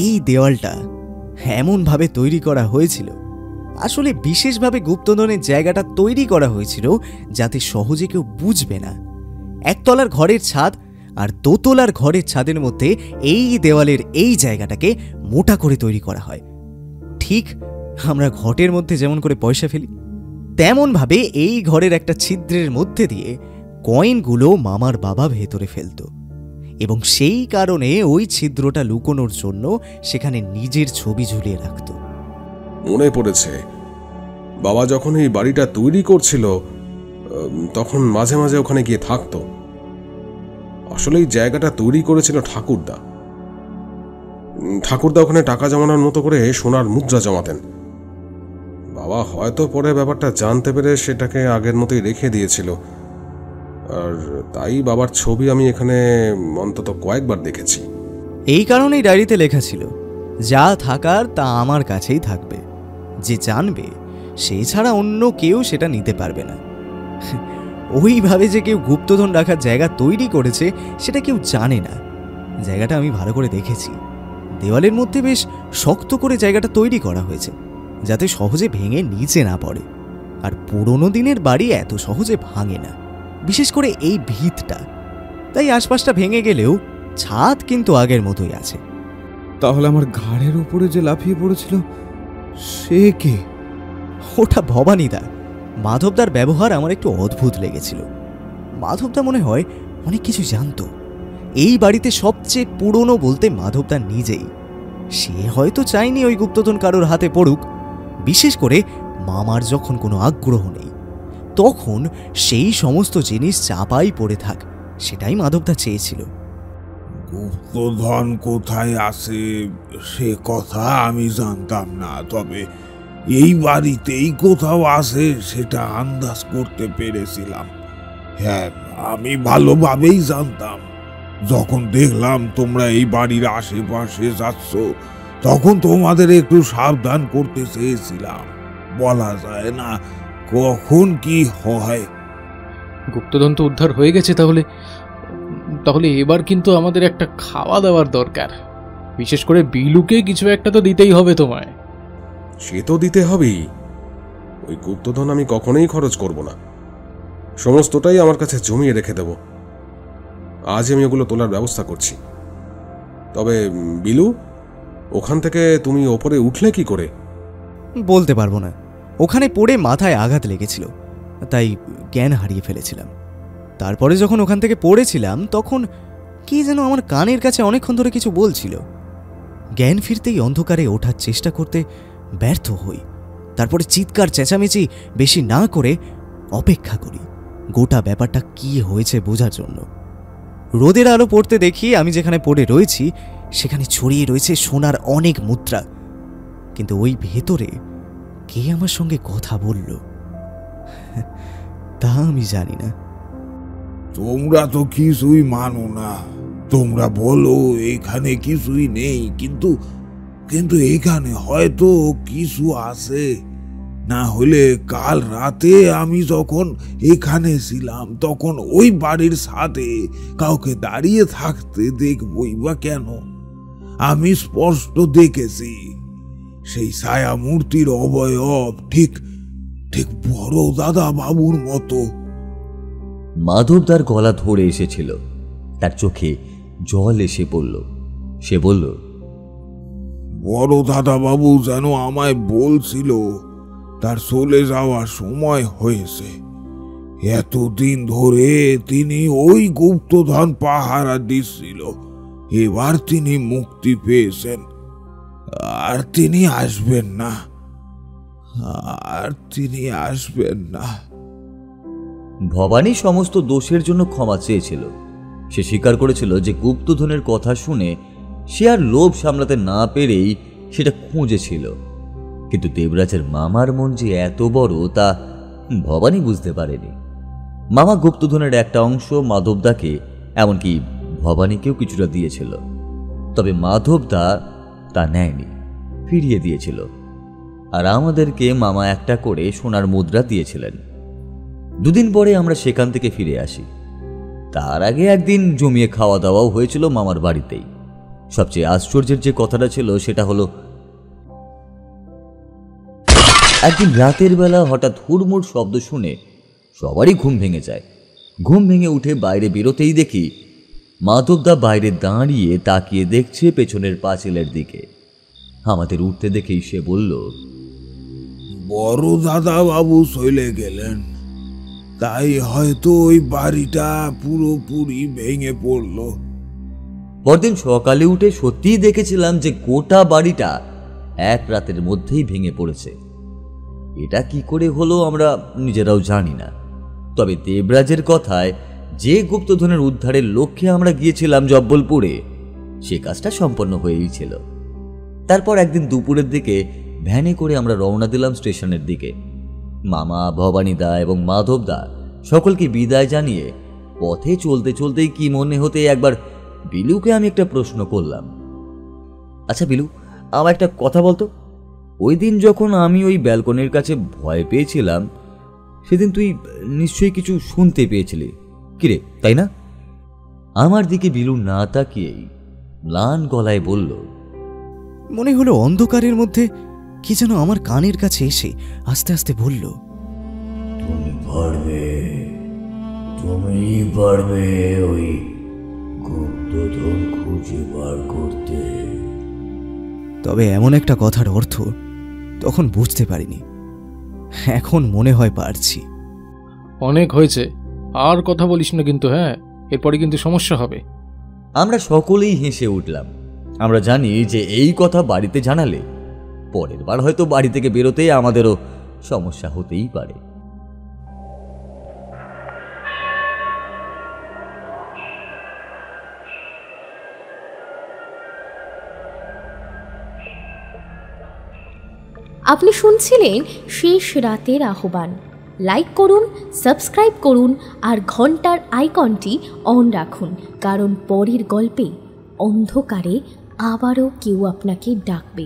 এই দেওয়ালটা এমনভাবে তৈরি করা হয়েছিল, আসলে বিশেষভাবে গুপ্তধনের জায়গাটা তৈরি করা হয়েছিল যাতে সহজে কেউ বুঝবে না। একতলার ঘরের ছাদ আর দোতলার ঘরের ছাদের মধ্যে এই দেওয়ালের এই জায়গাটাকে মোটা করে তৈরি করা হয়। ঠিক আমরা ঘটের মধ্যে যেমন করে পয়সা ফেলি, তেমনভাবে এই ঘরের একটা ছিদ্রের মধ্যে দিয়ে কয়েনগুলো মামার বাবা ভেতরে ফেলত, এবং সেই কারণে ওই ছিদ্রটা লুকোনোর জন্য সেখানে নিজের ছবি ঝুলিয়ে রাখত। মনে পড়েছে, বাবা যখন এই বাড়িটা তৈরি করছিল তখন মাঝে মাঝে ওখানে গিয়ে থাকতো। আসলে এই জায়গাটা তৈরি করেছিল ঠাকুরদা। ঠাকুরদা ওখানে টাকা জমানোর মতো করে সোনার মুদ্রা জমাতেন। বাবা হয়তো পরে ব্যাপারটা জানতে পেরে সেটাকে আগের মতোই রেখে দিয়েছিল, আর তাই বাবার ছবি আমি এখানে অন্তত কয়েকবার দেখেছি। এই কারণেই ডায়েরিতে লেখা ছিল, যা থাকার তা আমার কাছেই থাকবে, যে জানবে সে ছাড়া অন্য কেউ সেটা নিতে পারবে না। ওইভাবে যে কেউ গুপ্তধন রাখার জায়গা তৈরি করেছে সেটা কেউ জানে না। জায়গাটা আমি ভালো করে দেখেছি, দেওয়ালের মধ্যে বেশ শক্ত করে জায়গাটা তৈরি করা হয়েছে যাতে সহজে ভেঙে নিচে না পড়ে। আর পুরোনো দিনের বাড়ি এত সহজে ভাঙে না, বিশেষ করে এই ভিতটা। তাই আশপাশটা ভেঙে গেলেও ছাদ কিন্তু আগের মতোই আছে। তাহলে আমার ঘাড়ের উপরে যে লাফিয়ে পড়েছিল সে কে? ওটা ভবানীদা। মাধবদার ব্যবহার আমার একটু অদ্ভুত লেগেছিল। মাধবদা মনে হয় অনেক কিছু জানতো। এই বাড়িতে সবচেয়ে পুরনো বলতে মাধবদা নিজেই। সে হয়তো চায়নি ওই গুপ্তধন কারোর হাতে পড়ুক, বিশেষ করে মামার যখন কোনো আগ্রহ নেই, তখন সেই সমস্ত জিনিস চাপাই পড়ে থাক, সেটাই মাধবদা চেয়েছিল। গুপ্তধন কোথায় আছে সে কথা আমি জানতাম না, তবে এই বাড়িতেই কোথাও আছে সেটা আন্দাজ করতে পেরেছিলাম। হ্যাঁ, আমি ভালোভাবেই জানতাম। যখন দেখলাম তোমরা এই বাড়ির আশেপাশে যাচ্ছ তখন তোমাদের একটু সাবধান করতে চেয়েছিলাম। বলা যায় না কখন কি হয়। গুপ্তধন তো উদ্ধার হয়ে গেছে, তাহলে এবার কিন্তু আমাদের একটা খাওয়া দাওয়ার দরকার। বিশেষ করে বিলুকে কিছু একটা তো দিতেই হবে তোমায়। সে তো দিতে হবেই। ওই গুপ্তধন আমি কখনোই খরচ করব না, সমস্তটাই আমার কাছে জমিয়ে রেখে দেব। আজ আমি ওগুলো তোলার ব্যবস্থা করছি। তবে বিলু, ওখান থেকে তুমি ওপরে উঠলে কি করে? বলতে পারবো না। ওখানে পড়ে মাথায় আঘাত লেগেছিল, তাই জ্ঞান হারিয়ে ফেলেছিলাম। তারপরে যখন ওখান থেকে পড়েছিলাম তখন কি যেন আমার কানের কাছে অনেকক্ষণ ধরে কিছু বলছিল। জ্ঞান ফিরতেই অন্ধকারে ওঠার চেষ্টা করতে ব্যর্থ হই। তারপরে চিৎকার চেঁচামেচি বেশি না করে অপেক্ষা করি গোটা ব্যাপারটা কি হয়েছে বোঝার জন্য। রোদের আলো পড়তে দেখি আমি যেখানে পড়ে রয়েছি সেখানে ছড়িয়ে রয়েছে সোনার অনেক মুদ্রা, কিন্তু ওই ভেতরে কে আমার সঙ্গে কথা বলল তা আমি জানি না। তোমরা তো কিছুই মানো না। তোমরা বলো এখানে কিছুই নেই, কিন্তু কিন্তু এখানে হয়তো কিছু আছে। না হলে কাল রাতে আমি যখন এখানে ছিলাম তখন ওই বাড়ির ছাদে কাউকে দাঁড়িয়ে থাকতে দেখবই বা কেন? আমি স্পষ্ট দেখেছি সেই ছায়া মূর্তির অবয়ব ঠিক ঠিক বড় দাদা বাবুর মতো। মাধবদার গলা ধরে এসেছিল, তার চোখে জল এসে পড়ল। সে বলল, বড় দাদা বাবু যেন আমায় বলছিল তার চলে যাওয়ার সময় হয়েছে। এতদিন ধরে তিনি ওই গুপ্তধন পাহারা দিচ্ছিল, এবার তিনি মুক্তি পেয়েছেন আর তিনি আসবেন না। আর তিনি আসবেন না। ভবানী সমস্ত দোষের জন্য ক্ষমা চেয়েছিল। সে স্বীকার করেছিল যে গুপ্তধনের কথা শুনে সে আর লোভ সামলাতে না পেরেই সেটা খুঁজেছিল, কিন্তু দেবরাজের মামার মন যে এত বড় তা ভবানী বুঝতে পারেনি। মামা গুপ্তধনের একটা অংশ মাধবদাকে, এমনকি ভবানীকেও কিছুটা দিয়েছিল, তবে মাধবদা তা নেয়নি, ফিরিয়ে দিয়েছিল। আর আমাদেরকে মামা একটা করে সোনার মুদ্রা দিয়েছিলেন। দুদিন পরে আমরা সেখান থেকে ফিরে আসি। তার আগে একদিন জমিয়ে খাওয়া দাওয়াও হয়েছিল মামার বাড়িতেই। সবচেয়ে আশ্চর্যের যে কথাটা ছিল সেটা হলো, একদিন রাতের বেলা হঠাৎ হুড়মুড় শব্দ শুনে সবারই ঘুম ভেঙে যায়। ঘুম ভেঙে উঠে বাইরে বেরোতেই দেখি মাধবদা বাইরে দাঁড়িয়ে তাকিয়ে দেখছে পেছনের পাঁচিলের দিকে। আমাদের উঠতে দেখেই সে বলল, বড় দাদা বাবু চলে গেলেন, তাই হয়তো ওই বাড়িটা পুরোপুরি ভেঙে পড়ল। পরদিন সকালে উঠে সত্যিই দেখেছিলাম যে গোটা বাড়িটা এক রাতের মধ্যেই ভেঙে পড়েছে। এটা কি করে হলো আমরা নিজেরাও জানি না, তবে দেবরাজের কথায় যে গুপ্তধনের উদ্ধারের লক্ষ্যে আমরা গিয়েছিলাম জব্বলপুরে, সে কাজটা সম্পন্ন হয়েই ছিল। তারপর একদিন দুপুরের দিকে ভ্যানে করে আমরা রওনা দিলাম স্টেশনের দিকে। মামা, ভবানীদা এবং মাধবদা সকলকে বিদায় জানিয়ে পথে চলতে চলতেই কি মনে হতে একবার বিলুকে আমি একটা প্রশ্ন করলাম, আচ্ছা বিলু, আমার একটা কথা বলতো, ওই দিন যখন আমি ওই ব্যালকনির কাছে ভয় পেয়েছিলাম, সেদিন তুই নিশ্চয়ই কিছু শুনতে পেয়েছিলি, কিরে তাই না? আমার দিকে বিলু না তাকিয়েই ম্লান গলায় বলল, মনে হলো অন্ধকারের মধ্যে কি যেন আমার কানের কাছে এসে আস্তে আস্তে বলল, তুমি পারবে, তুমিই পারবে ওই গুপ্তধন খুঁজে বার করতে। তবে এমন একটা কথার অর্থ তখন বুঝতে পারিনি, এখন মনে হয় পারছি। অনেক হয়েছে, আর কথা বলিস না কিন্তু। হ্যাঁ, এরপরে কিন্তু সমস্যা হবে। আমরা সকলেই হেসে উঠলাম। আমরা জানি যে এই কথা বাড়িতে জানালে পরের বার হয়তো বাড়ি থেকে বেরোতে আমাদেরও সমস্যা হতেই পারে। আপনি শুনছিলেন শেষ রাতের আহ্বান। লাইক করুন, সাবস্ক্রাইব করুন আর ঘন্টার আইকনটি অন রাখুন, কারণ পরের গল্পে অন্ধকারে আবারও কেউ আপনাকে ডাকবে।